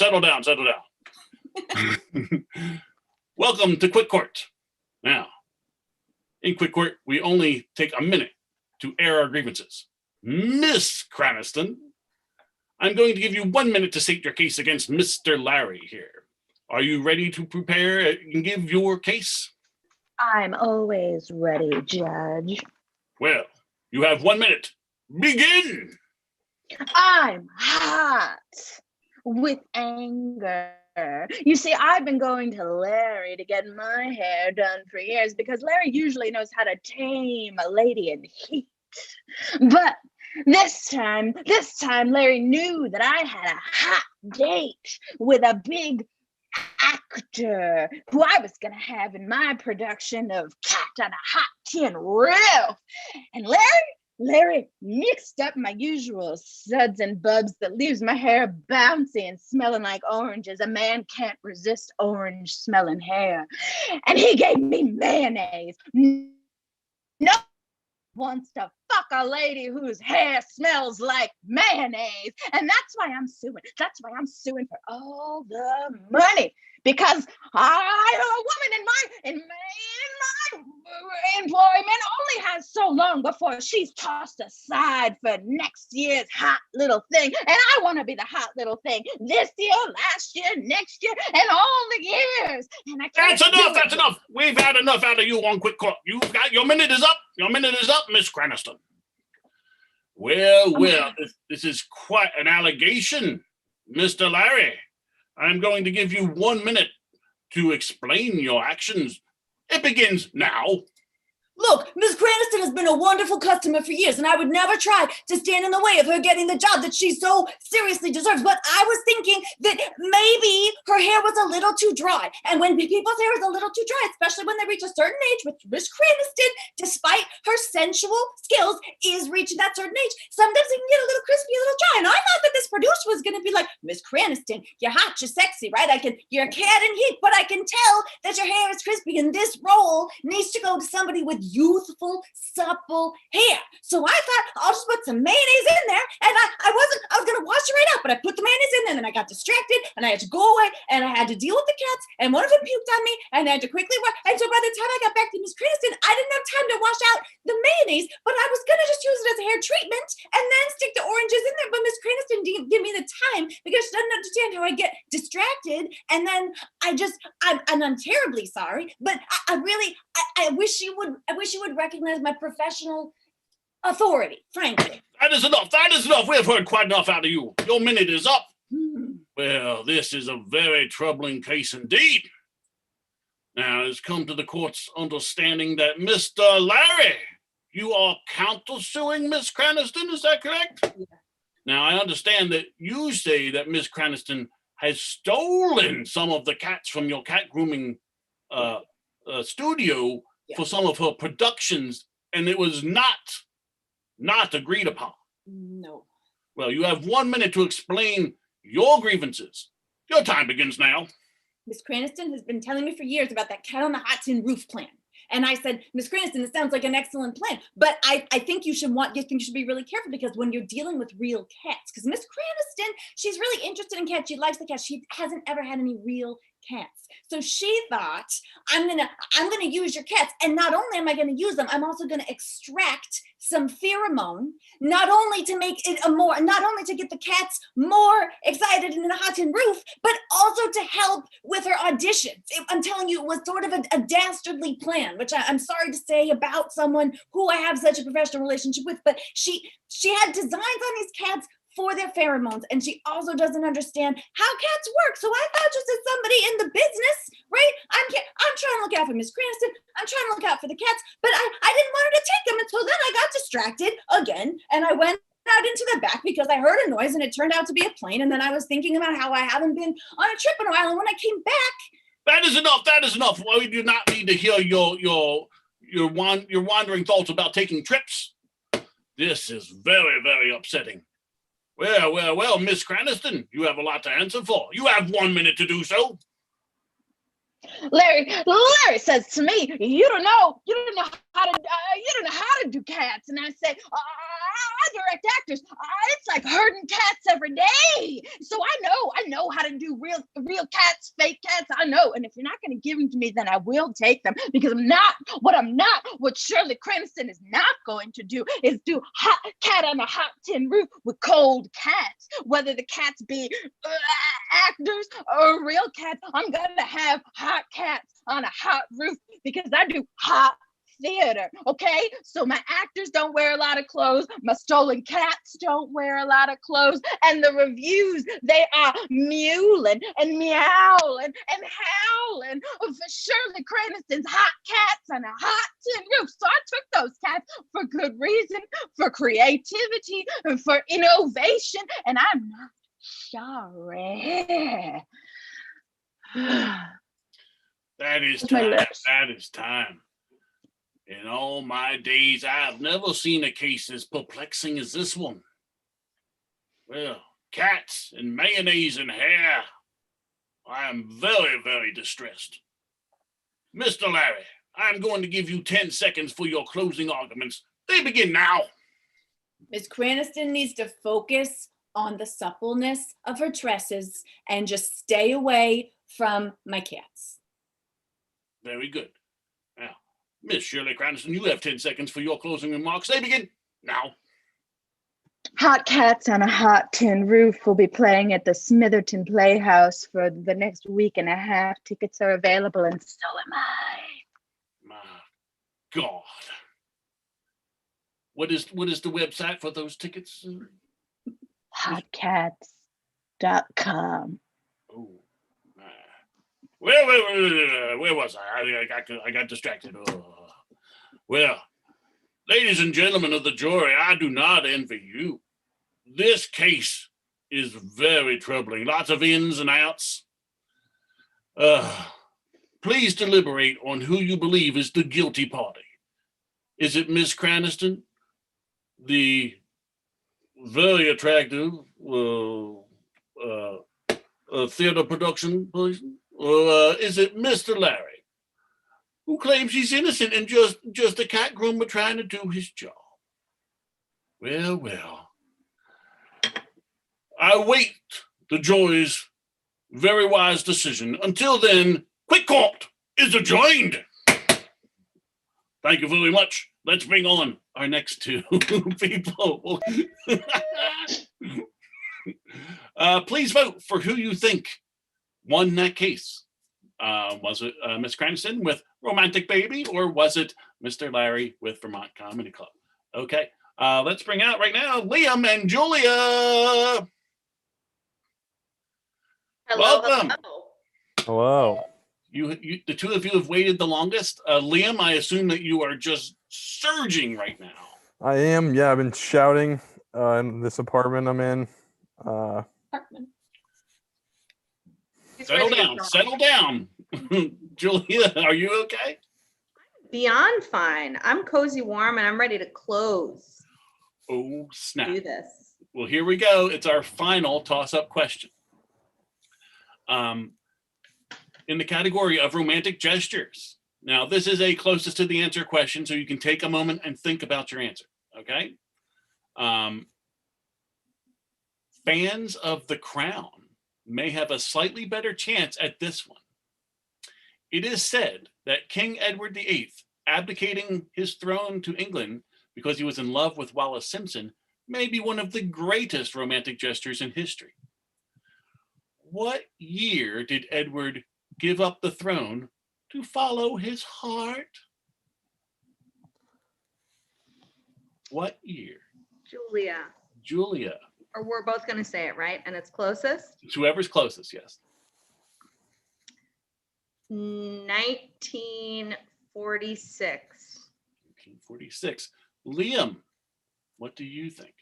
Welcome to Quick Court. Now, in Quick Court, we only take a minute to air our grievances. Miss Craniston, I'm going to give you 1 minute to state your case against Mr. Larry here. Are you ready to prepare and give your case? I'm always ready, Judge. Well, you have 1 minute. Begin! I'm hot. with anger. You see, I've been going to Larry to get my hair done for years because Larry usually knows how to tame a lady in heat. But this time, Larry knew that I had a hot date with a big actor who I was going to have in my production of Cat on a Hot Tin Roof. And Larry mixed up my usual suds and bubs that leaves my hair bouncy and smelling like oranges. A man can't resist orange smelling hair. And he gave me mayonnaise. No wants to fuck a lady whose hair smells like mayonnaise. And that's why I'm suing. That's why I'm suing for all the money. Because a woman in my employment only has so long before she's tossed aside for next year's hot little thing. And I want to be the hot little thing this year, last year, next year, and all the years. And I can't That's enough. That's enough. We've had enough out of you on quick call. You've got your minute is up. Your minute is up, Miss Craniston. Well, this is quite an allegation, Mr. Larry. I'm going to give you 1 minute to explain your actions. It begins now. Look, Miss Craniston has been a wonderful customer for years, and I would never try to stand in the way of her getting the job that she so seriously deserves. But I was thinking that maybe her hair was a little too dry. And when people's hair is a little too dry, especially when they reach a certain age, which Miss Craniston, despite her sensual skills, is reaching that certain age, sometimes it can get a little crispy, a little dry. And I thought that this producer was going to be like, Miss Craniston, you're hot, you're sexy, right? You're a cat in heat, but I can tell that your hair is crispy, and this role needs to go to somebody with youthful, supple hair. So I thought I'll just put some mayonnaise in there, and I was gonna wash it right out, but I put the mayonnaise in there, and then I got distracted, and I had to go away, and I had to deal with the cats, and one of them puked on me, and I had to quickly wash. And so by the time I got back to Miss Craniston, I didn't have time to wash out the mayonnaise, but I was gonna just use it as a hair treatment and then stick the oranges in there. But Miss Craniston didn't give me the time because she doesn't understand how I get distracted, and then I'm terribly sorry, but I wish you would recognize my professional authority, frankly. That is enough. That is enough. We have heard quite enough out of you. Your minute is up. Well, this is a very troubling case indeed. Now, it's come to the court's understanding that Mr. Larry, you are counter-suing Miss Craniston, is that correct? Yeah. Now, I understand that you say that Miss Craniston has stolen some of the cats from your cat grooming studio for some of her productions, and it was not agreed upon. No. Well, you have 1 minute to explain your grievances. Your time begins now. Miss Craniston has been telling me for years about that cat on the hot tin roof plan. And I said, Miss Craniston, it sounds like an excellent plan, but I think you should be really careful, because when you're dealing with real cats, because Miss Craniston, she's really interested in cats. She likes the cats. She hasn't ever had any real cats. So she thought, I'm gonna use your cats, and not only am I gonna use them, I'm also gonna extract some pheromone, not only to get the cats more excited in the hot tin roof, but also to help with her auditions. I'm telling you, it was sort of a dastardly plan, which I'm sorry to say about someone who I have such a professional relationship with, but she had designs on these cats for their pheromones, and she also doesn't understand how cats work. So I thought, just as somebody in the business, right? I'm trying to look out for Miss Craniston. I'm trying to look out for the cats, but I didn't want her to take them. And so then I got distracted again, and I went out into the back because I heard a noise, and it turned out to be a plane. And then I was thinking about how I haven't been on a trip in a while. And when I came back, that is enough. That is enough. Well, we do not need to hear your wandering thoughts about taking trips. This is very, very upsetting. Well, Miss Craniston, you have a lot to answer for. You have 1 minute to do so. Larry says to me, you don't know how to do cats. And I say, I direct actors. It's like herding cats every day. So I know how to do real cats, fake cats. I know. And if you're not going to give them to me, then I will take them, because what Shirley Cranston is not going to do is do hot cat on a hot tin roof with cold cats. Whether the cats be actors or real cats, I'm going to have hot cats on a hot roof, because I do hot theater, okay? So my actors don't wear a lot of clothes, my stolen cats don't wear a lot of clothes, and the reviews, they are mewling and meowling and howling for Shirley Cranston's hot cats on a hot tin roof. So I took those cats for good reason, for creativity, and for innovation, and I'm not sorry. That is With my time. lips. That is time. In all my days, I've never seen a case as perplexing as this one. Well, cats and mayonnaise and hair. I am very, very distressed. Mr. Larry, I'm going to give you 10 seconds for your closing arguments. They begin now. Miss Craniston needs to focus on the suppleness of her tresses and just stay away from my cats. Very good. Now, Miss Shirley Cranston, you have 10 seconds for your closing remarks. They begin now. Hot Cats on a Hot Tin Roof will be playing at the Smitherton Playhouse for the next week and a half. Tickets are available, and so am I. My God. What is the website for those tickets? Hotcats.com. Oh, my. Where was I? I got distracted. Oh. Well, ladies and gentlemen of the jury, I do not envy you. This case is very troubling. Lots of ins and outs. Please deliberate on who you believe is the guilty party. Is it Miss Craniston, the very attractive theater production person, or is it Mr. Larry, who claims he's innocent and just a cat groomer trying to do his job? Well. I await the jury's very wise decision. Until then, Quick Court is adjourned. Thank you very much. Let's bring on our next two people. Please vote for who you think won that case. Was it Miss Cranston with Romantic Baby, or was it Mr. Larry with Vermont Comedy Club? Okay, let's bring out right now Liam and Julia. Hello, Welcome. Hello. You, the two of you have waited the longest. Liam, I assume that you are just surging right now. I am. Yeah, I've been shouting in this apartment I'm in. Settle down. Julia, are you okay? Beyond fine. I'm cozy warm and I'm ready to close. Oh, snap. Do this. Well, here we go. It's our final toss-up question. In the category of romantic gestures. Now, this is a closest to the answer question, so you can take a moment and think about your answer, okay? Fans of The Crown may have a slightly better chance at this one. It is said that King Edward VIII, abdicating his throne to England because he was in love with Wallis Simpson, may be one of the greatest romantic gestures in history. What year did Edward give up the throne to follow his heart? What year? Julia. Or we're both going to say it, right? And it's closest? It's whoever's closest, yes. 1946. 1946. Liam, what do you think?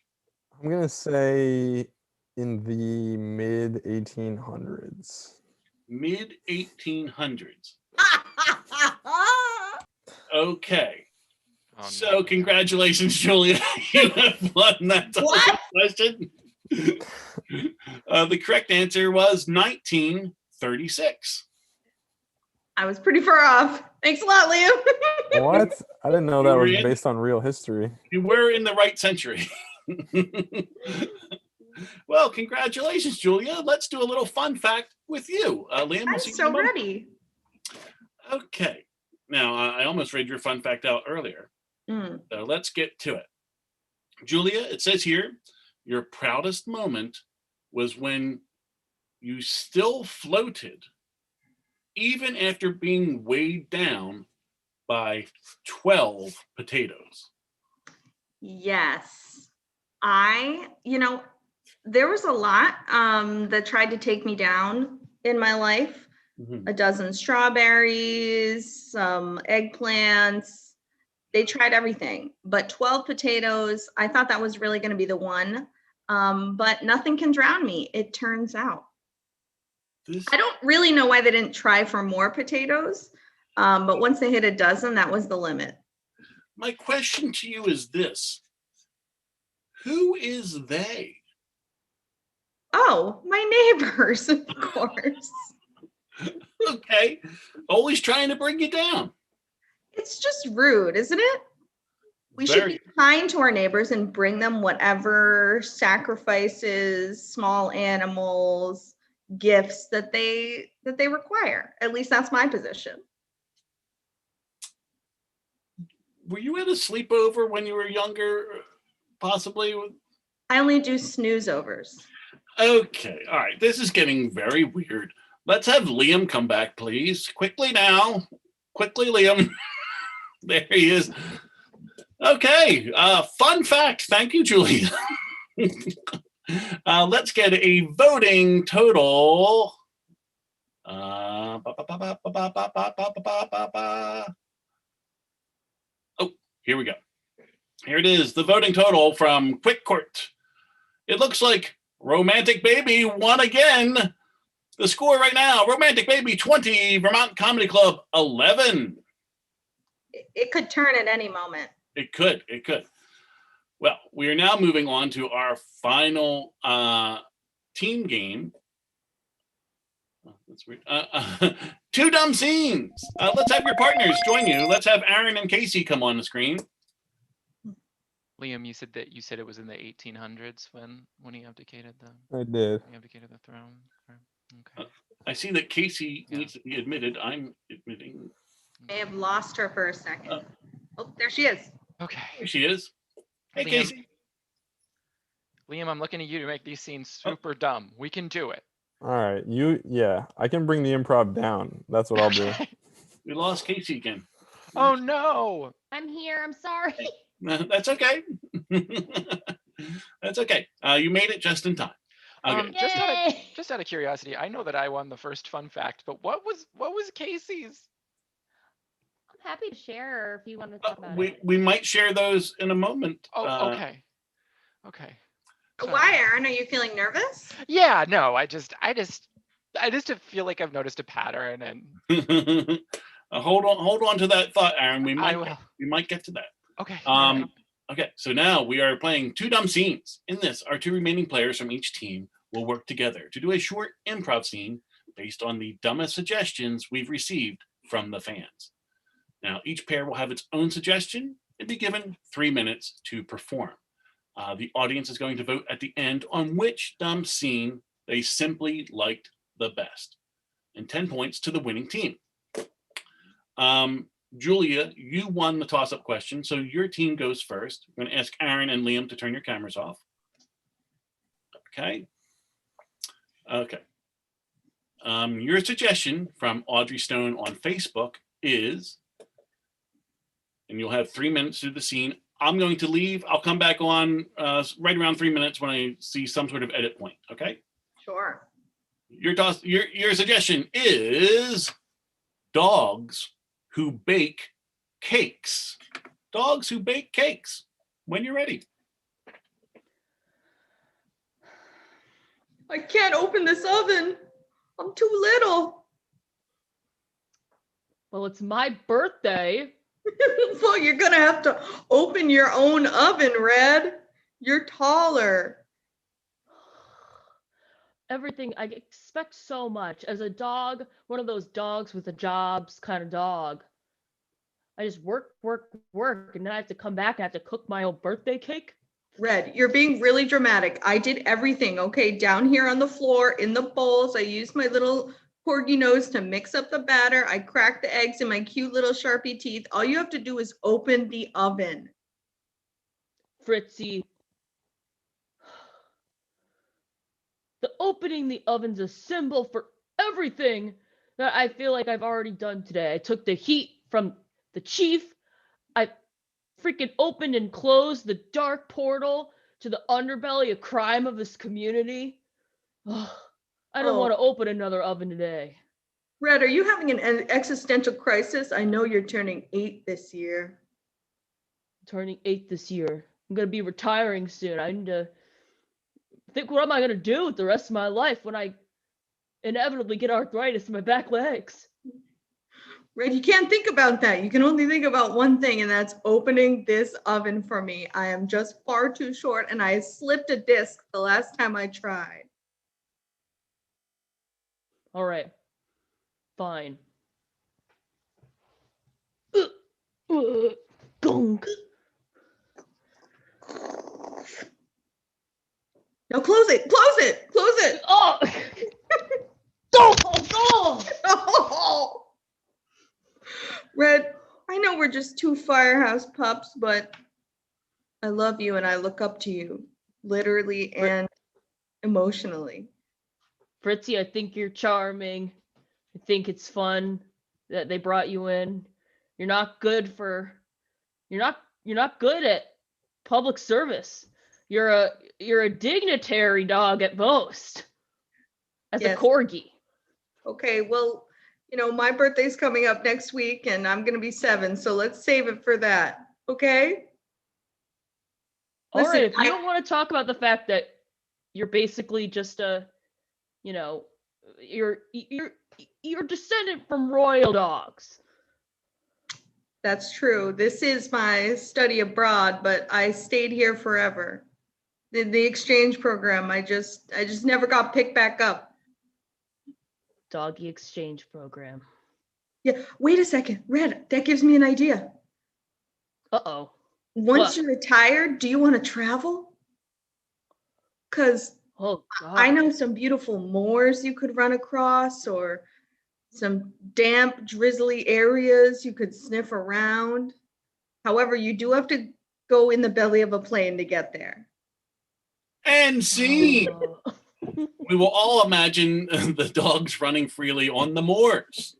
I'm going to say in the mid 1800s. Mid 1800s. Okay. Oh, So no. congratulations, Julia. You have won that question. The correct answer was 1936. I was pretty far off. Thanks a lot, Liam. What? I didn't know that You were was in- based on real history. You were in the right century. Well, congratulations, Julia. Let's do a little fun fact with you. Liam, I'm we'll see you in so a moment. ready. Okay. Now, I almost read your fun fact out earlier. Mm. So let's get to it. Julia, it says here, your proudest moment was when you still floated, even after being weighed down by 12 potatoes. Yes. There was a lot that tried to take me down in my life. A dozen strawberries, some eggplants. They tried everything, but 12 potatoes, I thought that was really going to be the one. But nothing can drown me, it turns out. I don't really know why they didn't try for more potatoes, but once they hit a dozen, that was the limit. My question to you is this. Who is they? Oh, my neighbors, of course. Okay. Always trying to bring you down. It's just rude, isn't it? We should Very. be kind to our neighbors and bring them whatever sacrifices, small animals, gifts that they require. At least that's my position. Were you at a sleepover when you were younger, possibly? I only do snooze overs. Okay. All right. This is getting very weird. Let's have Liam come back, please. Quickly now. Quickly, Liam. There he is. Okay. Fun fact. Thank you, Julia. Let's get a voting total. Oh, here we go. Here it is. The voting total from Quick Court. It looks like Romantic Baby won again. The score right now, Romantic Baby 20, Vermont Comedy Club 11. It could turn at any moment. It could. Well, we are now moving on to our final team game. Oh, that's weird. Two dumb scenes. Let's have your partners join you. Let's have Aaron and Casey come on the screen. Liam, you said it was in the 1800s when he abdicated I did. He abdicated the throne. Okay. I see that Casey needs to be admitted. I'm admitting. I have lost her for a second. Oh, there she is. Okay. There she is. Hey, Liam. Casey. Liam, I'm looking at you to make these scenes super dumb. We can do it. All right. I can bring the improv down. That's what I'll do. We lost Casey again. Oh no. I'm here. I'm sorry. That's okay. That's okay. You made it just in time. Okay. Just out of curiosity, I know that I won the first fun fact, but what was Casey's? I'm happy to share if you want to talk about it. We might share those in a moment. Oh, okay. Why, Aaron? Are you feeling nervous? Yeah, no, I just feel like I've noticed a pattern and hold on to that thought, Aaron. We might get to that. Okay. Okay, so now we are playing two dumb scenes. In this, our two remaining players from each team will work together to do a short improv scene based on the dumbest suggestions we've received from the fans. Now, each pair will have its own suggestion and be given 3 minutes to perform. The audience is going to vote at the end on which dumb scene they simply liked the best, and 10 points to the winning team. Julia, you won the toss-up question, so your team goes first. I'm going to ask Aaron and Liam to turn your cameras off. Okay. Your suggestion from Audrey Stone on Facebook is, and you'll have 3 minutes to do the scene. I'm going to leave. I'll come back on right around 3 minutes when I see some sort of edit point. Okay. Sure. Your suggestion is dogs who bake cakes. Dogs who bake cakes. When you're ready. I can't open this oven. I'm too little. Well, it's my birthday. Well, you're gonna have to open your own oven, Red. You're taller. Everything, I expect so much. As a dog, one of those dogs with a jobs kind of dog. I just work, and then I have to come back and I have to cook my own birthday cake. Red, you're being really dramatic. I did everything, okay? Down here on the floor, in the bowls, I used my little corgi nose to mix up the batter. I cracked the eggs in my cute little Sharpie teeth. All you have to do is open the oven. Fritzy. The opening the oven's a symbol for everything that I feel like I've already done today. I took the heat from the chief. I freaking opened and closed the dark portal to the underbelly of crime of this community. Ugh, I don't want to open another oven today. Red, are you having an existential crisis? I know you're turning 8 this year. Turning 8 this year. I'm going to be retiring soon. I need to think, what am I going to do with the rest of my life when I inevitably get arthritis in my back legs? Red, you can't think about that. You can only think about one thing, and that's opening this oven for me. I am just far too short, and I slipped a disc the last time I tried. All right. Fine. Gunk. Now close it, close it, close it. Oh! Oh! Red, I know we're just two firehouse pups, but I love you and I look up to you, literally and emotionally. Fritzy, I think you're charming. I think it's fun that they brought you in. You're not good at public service. You're a dignitary dog at most. As a corgi. Okay, well, my birthday's coming up next week and I'm going to be 7, so let's save it for that. Okay? All right, if you don't want to talk about the fact that you're basically just you're descendant from royal dogs. That's true. This is my study abroad, but I stayed here forever. The exchange program, I just never got picked back up. Doggy exchange program. Yeah, wait a second. Red, that gives me an idea. Uh-oh. Once you're retired, do you want to travel? Because I know some beautiful moors you could run across, or some damp, drizzly areas you could sniff around. However, you do have to go in the belly of a plane to get there. And see, we will all imagine the dogs running freely on the moors.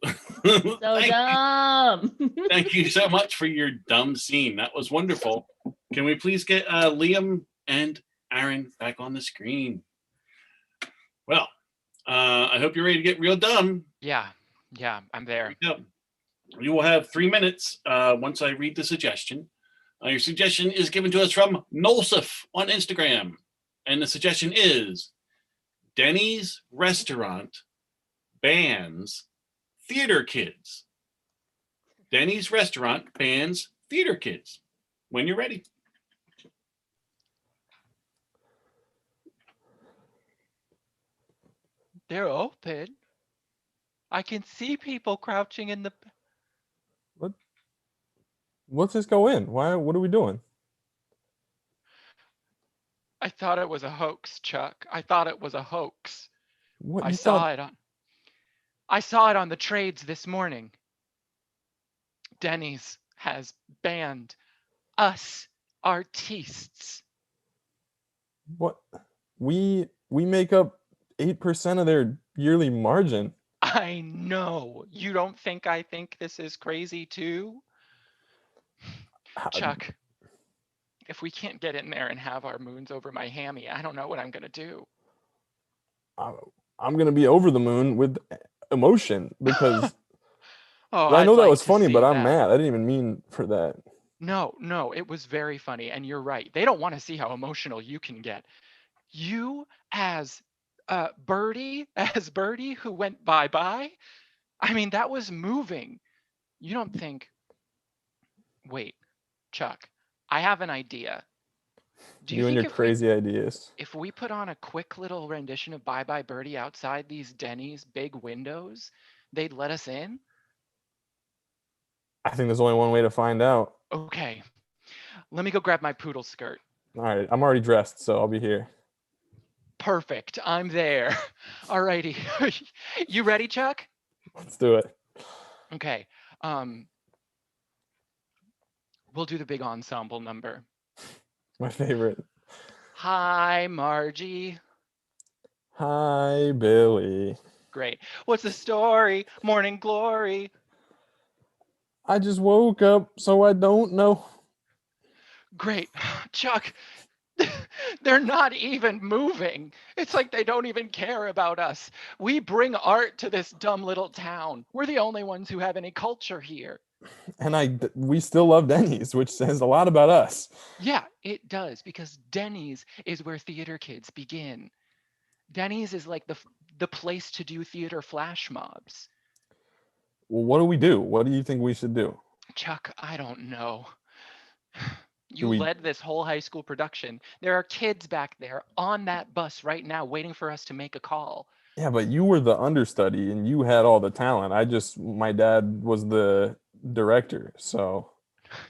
So dumb. Thank you so much for your dumb scene. That was wonderful. Can we please get Liam and Aaron back on the screen? Well, I hope you're ready to get real dumb. Yeah, I'm there. You will have 3 minutes once I read the suggestion. Your suggestion is given to us from Nolsif on Instagram. And the suggestion is Denny's restaurant bans theater kids. Denny's restaurant bans theater kids. When you're ready. They're open. I can see people crouching in the... What? Let's just go in. Why? What are we doing? I thought it was a hoax, Chuck. I thought it was a hoax. What, I saw it on the trades this morning. Denny's has banned us artistes. What? We make up 8% of their yearly margin. I know. You don't think I think this is crazy too? Chuck, if we can't get in there and have our moons over my hammy, I don't know what I'm going to do. I'm going to be over the moon with emotion because I know I'd that like was to funny, see but I'm that. mad. I didn't even mean for that. No, it was very funny. And you're right. They don't want to see how emotional you can get. You as Birdie who went bye-bye. I mean, that was moving. You don't think, wait, Chuck, I have an idea. Do you You and think your crazy ideas. if we put on a quick little rendition of Bye Bye Birdie outside these Denny's big windows, they'd let us in? I think there's only one way to find out. Okay. Let me go grab my poodle skirt. All right, I'm already dressed, so I'll be here. Perfect. I'm there. All righty. You ready, Chuck? Let's do it. Okay. We'll do the big ensemble number. My favorite. Hi, Margie. Hi, Billy. Great. What's the story? Morning glory. I just woke up, so I don't know. Great. Chuck, they're not even moving. It's like they don't even care about us. We bring art to this dumb little town. We're the only ones who have any culture here. And we still love Denny's, which says a lot about us. Yeah, it does, because Denny's is where theater kids begin. Denny's is like the place to do theater flash mobs. Well, what do we do? What do you think we should do? Chuck, I don't know. You We- led this whole high school production. There are kids back there on that bus right now waiting for us to make a call. Yeah, but you were the understudy and you had all the talent. My dad was the director, so.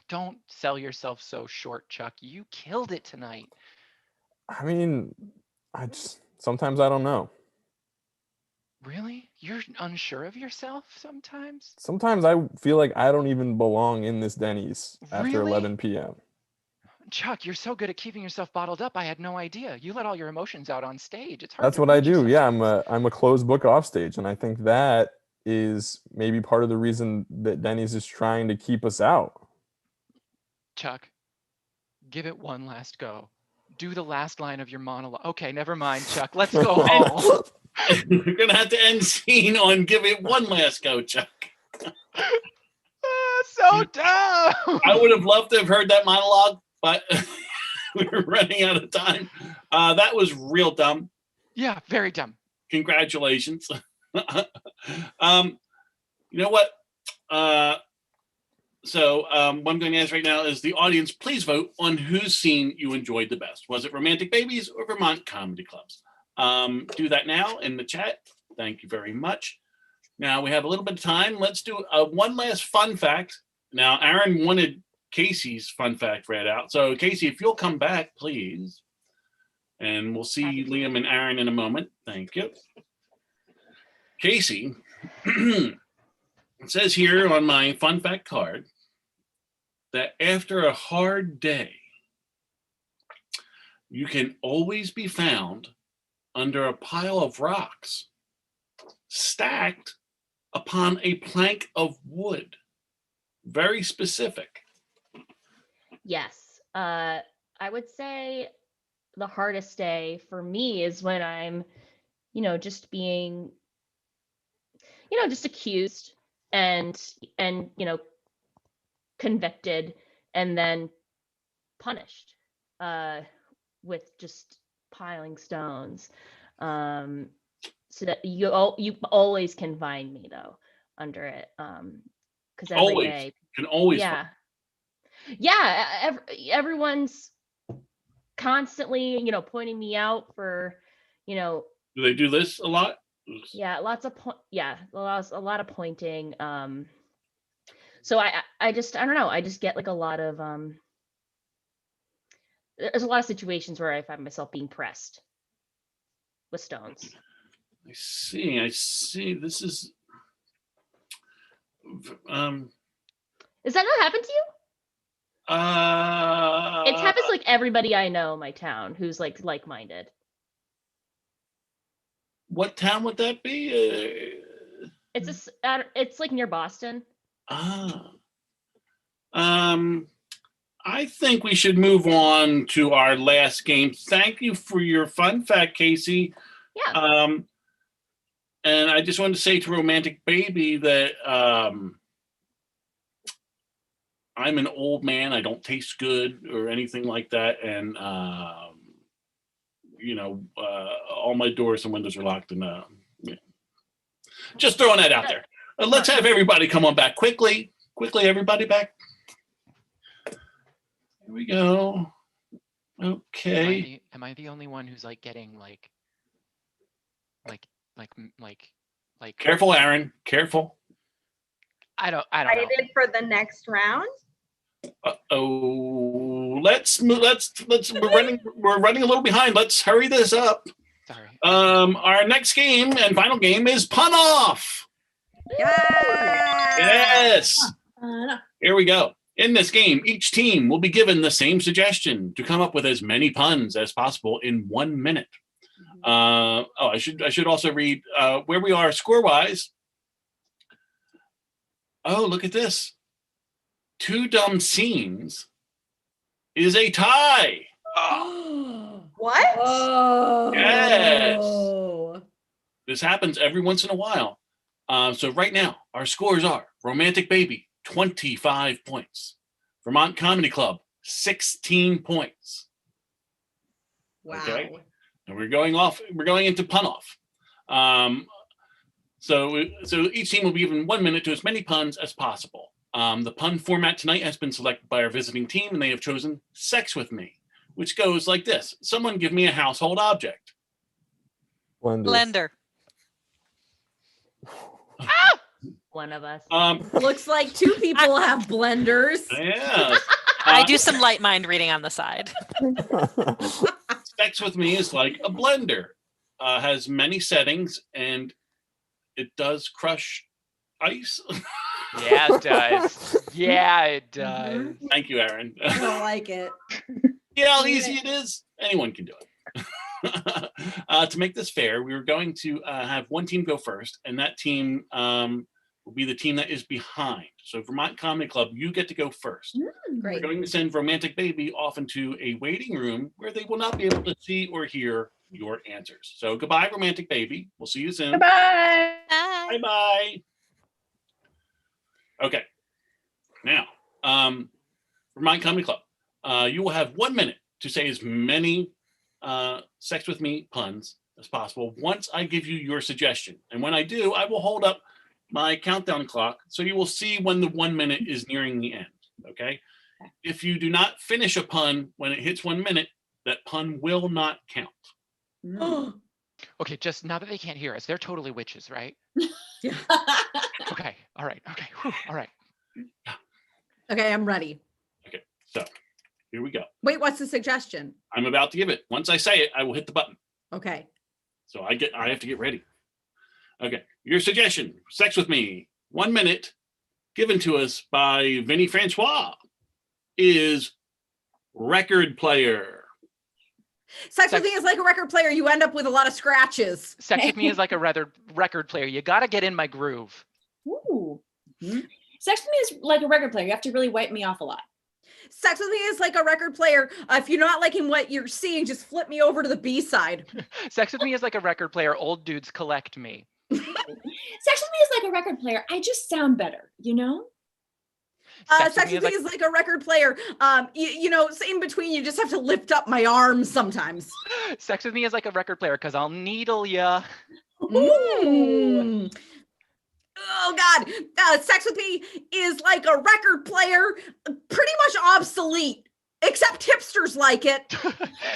Don't sell yourself so short, Chuck. You killed it tonight. I mean, sometimes I don't know. Really? You're unsure of yourself sometimes? Sometimes I feel like I don't even belong in this Denny's after Really? 11 p.m. Chuck, you're so good at keeping yourself bottled up. I had no idea. You let all your emotions out on stage. It's hard. That's to what I reach you do. Yeah, sometimes. I'm a closed book off stage, and I think that is maybe part of the reason that Denny's is trying to keep us out. Chuck, give it one last go. Do the last line of your monologue. Okay, never mind, Chuck. Let's go home. We're gonna have to end scene on give it one last go, Chuck. So dumb. I would have loved to have heard that monologue, but we're running out of time. That was real dumb. Yeah, very dumb. Congratulations. You know what? So what I'm going to ask right now is the audience, please vote on whose scene you enjoyed the best. Was it Romantic Babies or Vermont Comedy Clubs? Do that now in the chat. Thank you very much. Now we have a little bit of time. Let's do one last fun fact. Now, Aaron wanted Casey's fun fact read out. So Casey, if you'll come back, please. And we'll see Liam and Aaron in a moment. Thank you. Casey, it says here on my fun fact card that after a hard day, you can always be found under a pile of rocks stacked upon a plank of wood. Very specific. Yes. I would say the hardest day for me is when I'm, just being, just accused and convicted and then punished with just piling stones. So that you always can find me though under it. Because every Always. day, Can always yeah, find. yeah, everyone's constantly, pointing me out for, Do they do this a lot? yeah, lots of a lot of pointing. So I don't know. I just get like a lot of there's a lot of situations where I find myself being pressed with stones. I see. This is Does that not happen to you? It happens to like everybody I know in my town who's like-minded. What town would that be? It's like near Boston. I think we should move on to our last game. Thank you for your fun fact, Casey. Yeah. And I just wanted to say to Romantic Baby that I'm an old man. I don't taste good or anything like that. And, all my doors and windows are locked. And just throwing that out there. Let's have everybody come on back quickly. Quickly, everybody back. Here we go. Okay. Am I the only one who's like getting like Careful, Aaron. Careful. I don't know. Excited for the next round? Oh, let's we're running a little behind. Let's hurry this up. Sorry. Our next game and final game is Pun Off. Yes. Here we go. In this game, each team will be given the same suggestion to come up with as many puns as possible in 1 minute. I should also read where we are score-wise. Oh, look at this. Two Dumb Scenes is a tie. What? Oh. Yes. This happens every once in a while. So right now, our scores are Romantic Baby, 25 points. Vermont Comedy Club, 16 points. Wow. Okay. And we're going into pun off. So each team will be given 1 minute to as many puns as possible. The pun format tonight has been selected by our visiting team, and they have chosen Sex With Me, which goes like this. Someone give me a household object. Blender. One of us. Looks like two people have blenders. Yeah. I do some light mind reading on the side. Sex With Me is like a blender. Has many settings, and it does crush ice. Yeah, it does. Yeah, it does. Thank you, Aaron. I like it. Yeah, how easy it is. Anyone can do it. To make this fair, we were going to have one team go first, and that team will be the team that is behind. So Vermont Comedy Club, you get to go first. We're Great. going to send Romantic Baby off into a waiting room where they will not be able to see or hear your answers. So goodbye, Romantic Baby. We'll see you soon. Goodbye. Bye. Bye-bye. Okay. Now, Vermont Comedy Club, you will have 1 minute to say as many Sex With Me puns as possible once I give you your suggestion. And when I do, I will hold up my countdown clock so you will see when the 1 minute is nearing the end. Okay? If you do not finish a pun when it hits 1 minute, that pun will not count. Okay, just now that they can't hear us, they're totally witches, right? Yeah. Okay, all right, okay, whew, all right. Okay, I'm ready. Okay, so here we go. Wait, what's the suggestion? I'm about to give it. Once I say it, I will hit the button. Okay. So I have to get ready. Okay, your suggestion, Sex With Me, 1 minute, given to us by Vinnie Francois, is record player. Sex With Me is like a record player. You end up with a lot of scratches. Sex With Me is like a record player. You got to get in my groove. Ooh. Sex with me is like a record player. You have to really wipe me off a lot. Sex With Me is like a record player. If you're not liking what you're seeing, just flip me over to the B side. Sex With Me is like a record player. Old dudes collect me. Sex with me is like a record player. I just sound better, you know? Sex With Me is like a record player. You know, in between, you just have to lift up my arms sometimes. Sex With Me is like a record player because I'll needle ya. Mm. Oh God, Sex With Me is like a record player, pretty much obsolete, except hipsters like it.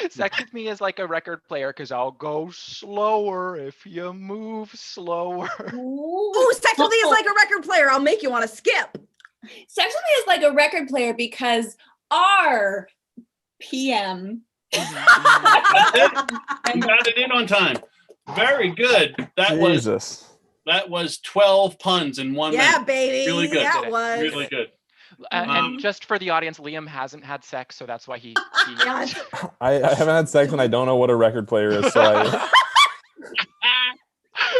Sex With Me is like a record player because I'll go slower if you move slower. Ooh, Sex With Me is like a record player. I'll make you want to skip. Sex with me is like a record player because our PM. You got it in on time. Very good. That was 12 puns in 1 minute. Yeah, baby. Really good. That was really good. And just for the audience, Liam hasn't had sex, so that's why he I haven't had sex and I don't know what a record player is. So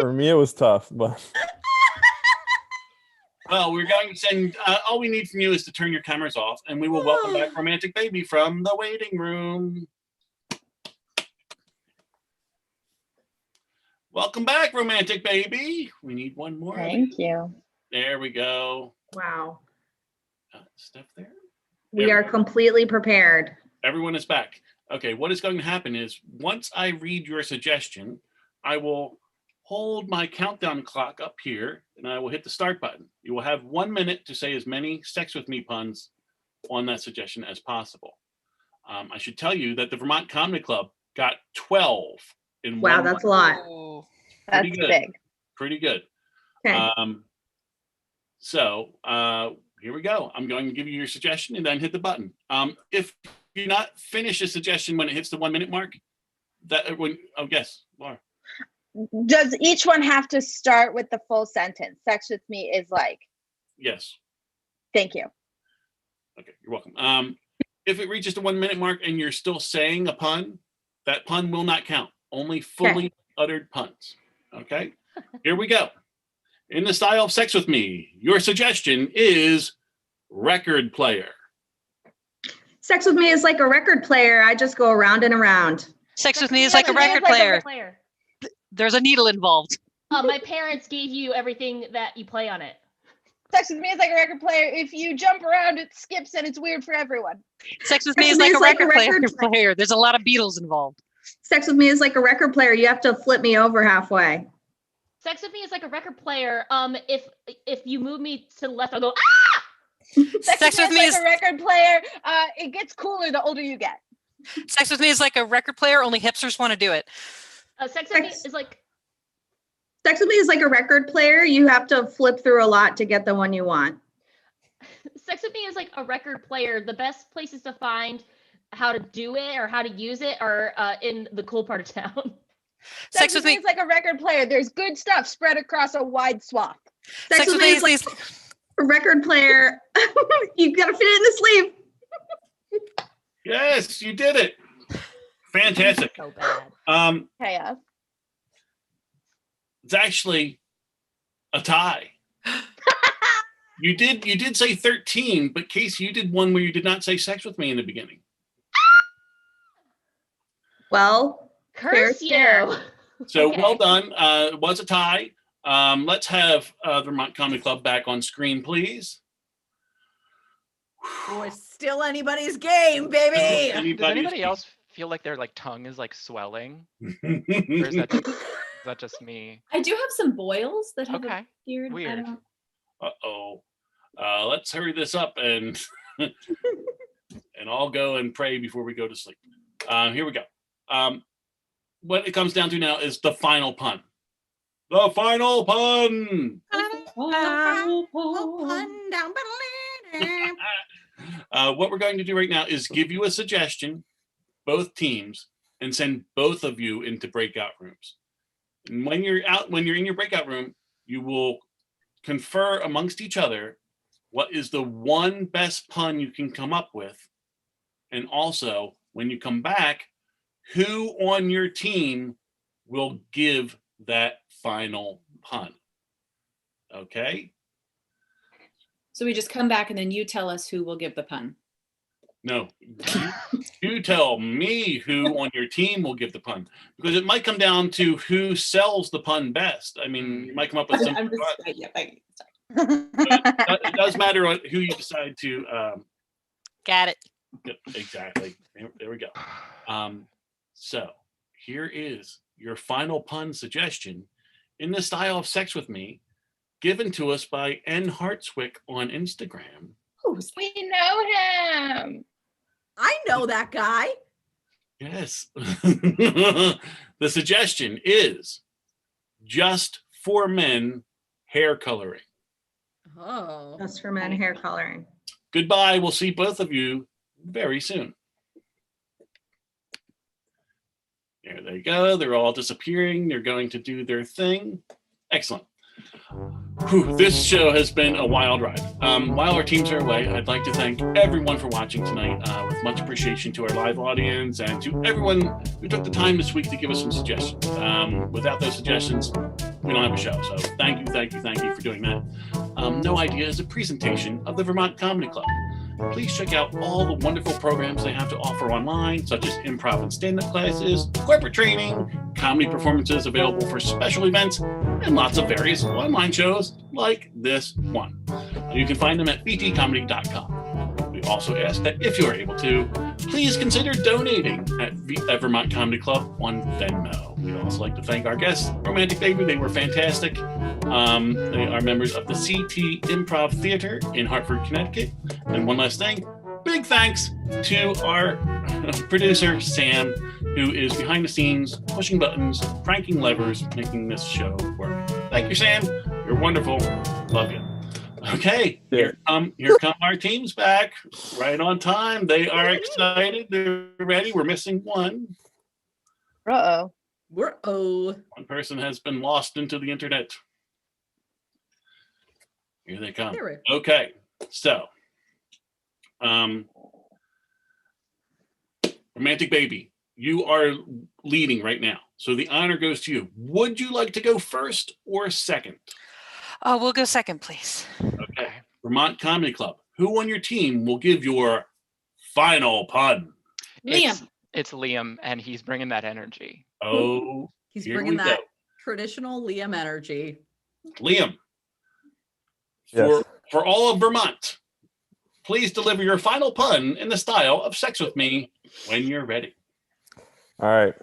for me, it was tough, but. Well, we're going to send, all we need from you is to turn your cameras off, and we will welcome back Romantic Baby from the waiting room. Welcome back, Romantic Baby. We need one more. Thank you. There we go. Wow. Stuff there. We are completely prepared. Everyone is back. Okay, what is going to happen is once I read your suggestion, I will hold my countdown clock up here and I will hit the start button. You will have 1 minute to say as many Sex With Me puns on that suggestion as possible. I should tell you that the Vermont Comedy Club got 12 in 1 Wow, that's a lot. That's Pretty good. big. Pretty good. Okay. So here we go. I'm going to give you your suggestion and then hit the button. If you not finish a suggestion when it hits the 1 minute mark, yes, Laura. Does each one have to start with the full sentence? Sex with me is like. Yes. Thank you. Okay, you're welcome. If it reaches the 1 minute mark and you're still saying a pun, that pun will not count. Only fully uttered puns. Okay, here we go. In the style of Sex With Me, your suggestion is record player. Sex with me is like a record player. I just go around and around. Sex with me is like a record player. There's a needle involved. My parents gave you everything that you play on it. Sex with me is like a record player. If you jump around, it skips and it's weird for everyone. Sex with me is like a record player. There's a lot of Beatles involved. Sex with me is like a record player. You have to flip me over halfway. Sex with me is like a record player. If you move me to the left, I'll go, ah! Sex with me is like a record player. It gets cooler the older you get. Sex with me is like a record player. Only hipsters want to do it. Sex with me is like a record player. You have to flip through a lot to get the one you want. Sex with me is like a record player. The best places to find how to do it or how to use it are in the cool part of town. Sex with me is like a record player. There's good stuff spread across a wide swath. Sex with me is like a record player. You gotta fit it in the sleeve. Yes, you did it. Fantastic. So bad. Chaos. It's actually a tie. You did say 13, but Casey, you did one where you did not say sex with me in the beginning. Well, curse you. So well done. It was a tie. Let's have the Vermont Comedy Club back on screen, please. Oh, it's still anybody's game, baby. Does anybody else feel like their tongue is swelling? Or is that just me? I do have some boils that have appeared. Weird. Uh-oh. Let's hurry this up and and I'll go and pray before we go to sleep. Here we go. What it comes down to now is the final pun. The final pun. What we're going to do right now is give you a suggestion, both teams, and send both of you into breakout rooms. And when you're in your breakout room, you will confer amongst each other what is the one best pun you can come up with. And also, when you come back, who on your team will give that final pun? Okay? So we just come back and then you tell us who will give the pun. No, you tell me who on your team will give the pun, because it might come down to who sells the pun best. I mean, you might come up with something. It does matter who you decide to. Got it. Exactly. There we go. So here is your final pun suggestion in the style of Sex with Me, given to us by N. Hartswick on Instagram. We know him. I know that guy. Yes. The suggestion is just for men hair coloring. Oh. Just for men hair coloring. Goodbye. We'll see both of you very soon. There they go. They're all disappearing. They're going to do their thing. Excellent. Whew, this show has been a wild ride. While our teams are away, I'd like to thank everyone for watching tonight, with much appreciation to our live audience and to everyone who took the time this week to give us some suggestions. Without those suggestions, we don't have a show. So thank you for doing that. No Idea is a presentation of the Vermont Comedy Club. Please check out all the wonderful programs they have to offer online, such as improv and stand-up classes, corporate training, comedy performances available for special events, and lots of various online shows like this one. You can find them at vtcomedy.com. We also ask that if you are able to, please consider donating at Vermont Comedy Club on Venmo. We'd also like to thank our guests, Romantic Baby. They were fantastic. They are members of the Sea Tea Improv Theater in Hartford, Connecticut. And one last thing, big thanks to our producer, Sam, who is behind the scenes, pushing buttons, cranking levers, making this show work. Thank you, Sam. You're wonderful. Love you. Okay, here come our teams back right on time. They are excited. They're ready. We're missing one. Uh-oh. One person has been lost into the internet. Here they come. Okay, so Romantic Baby, you are leading right now. So the honor goes to you. Would you like to go first or second? Oh, we'll go second, please. Okay. Vermont Comedy Club, who on your team will give your final pun? Liam. It's Liam, and he's bringing that energy. Oh, He's here bringing we that go. traditional Liam energy. Liam, Yes. for all of Vermont, please deliver your final pun in the style of Sex With Me when you're ready. All right.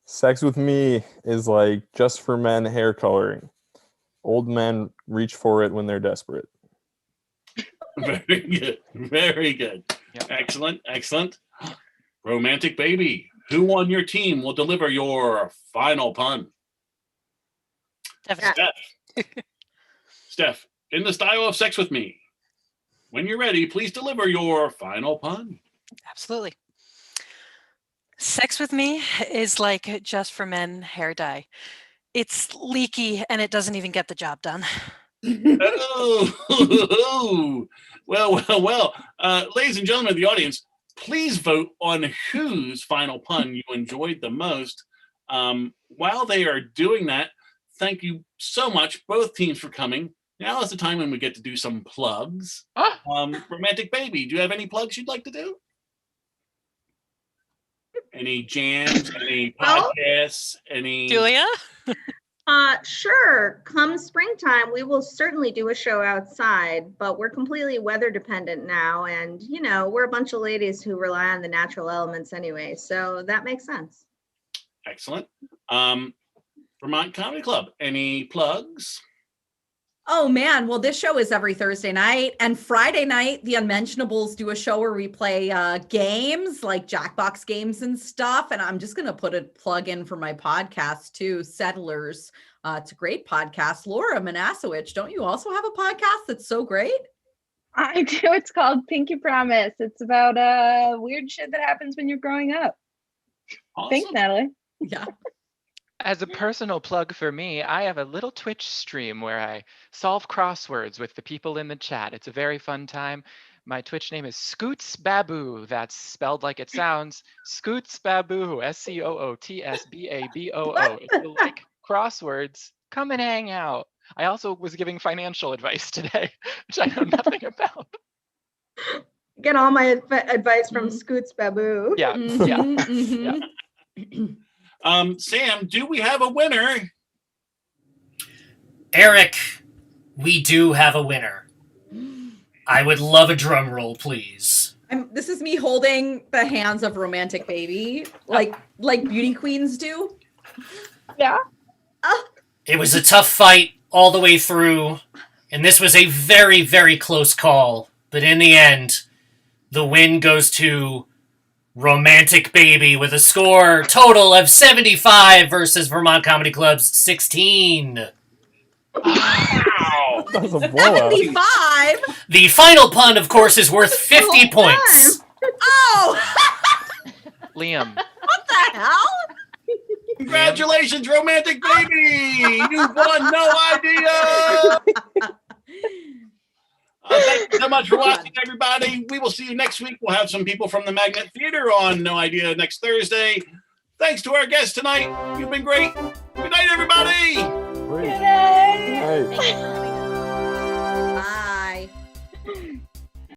Sex with me is like just for men hair coloring. Old men reach for it when they're desperate. Very good. Very good. Yep. Excellent. Excellent. Romantic baby, who on your team will deliver your final pun? Definitely. Steph, in the style of Sex With Me, when you're ready, please deliver your final pun. Absolutely. Sex with me is like just for men hair dye. It's leaky and it doesn't even get the job done. Oh, well. Ladies and gentlemen of the audience, please vote on whose final pun you enjoyed the most. While they are doing that, thank you so much, both teams, for coming. Now is the time when we get to do some plugs. Romantic baby, do you have any plugs you'd like to do? Any jams, any podcasts, any... Julia? Sure. Come springtime, we will certainly do a show outside, but we're completely weather dependent now. And, you know, we're a bunch of ladies who rely on the natural elements anyway. So that makes sense. Excellent. Vermont Comedy Club, any plugs? Oh man, well, this show is every Thursday night, and Friday night the Unmentionables do a show where we play games like Jackbox games and stuff. And I'm just gonna put a plug in for my podcast too, Settlers. It's a great podcast. Laura Manasowich, don't you also have a podcast that's so great? I do. It's called Pinky Promise. It's about weird shit that happens when you're growing up. Awesome. Thanks, Natalie. Yeah. As a personal plug for me, I have a little Twitch stream where I solve crosswords with the people in the chat. It's a very fun time. My Twitch name is Scoots Baboo. That's spelled like it sounds. Scoots Baboo. SCOOTSBABOO. If you like crosswords, come and hang out. I also was giving financial advice today, which I know nothing about. Get all my advice from Scoots Baboo. Yeah. Mhm. Sam, do we have a winner? Eric, we do have a winner. I would love a drum roll, please. This is me holding the hands of Romantic Baby, like beauty queens do. Yeah. It was a tough fight all the way through, and this was a very, very close call. But in the end, the win goes to Romantic Baby with a score total of 75 versus Vermont Comedy Club's 16. Wow. That was a blowout. 75? The final pun, of course, is worth 50 points. Oh! Liam, What the hell? Congratulations, Romantic Baby! You've won No Idea! Thank you so much for watching, everybody. We will see you next week. We'll have some people from the Magnet Theater on No Idea next Thursday. Thanks to our guests tonight. You've been great. Good night, everybody.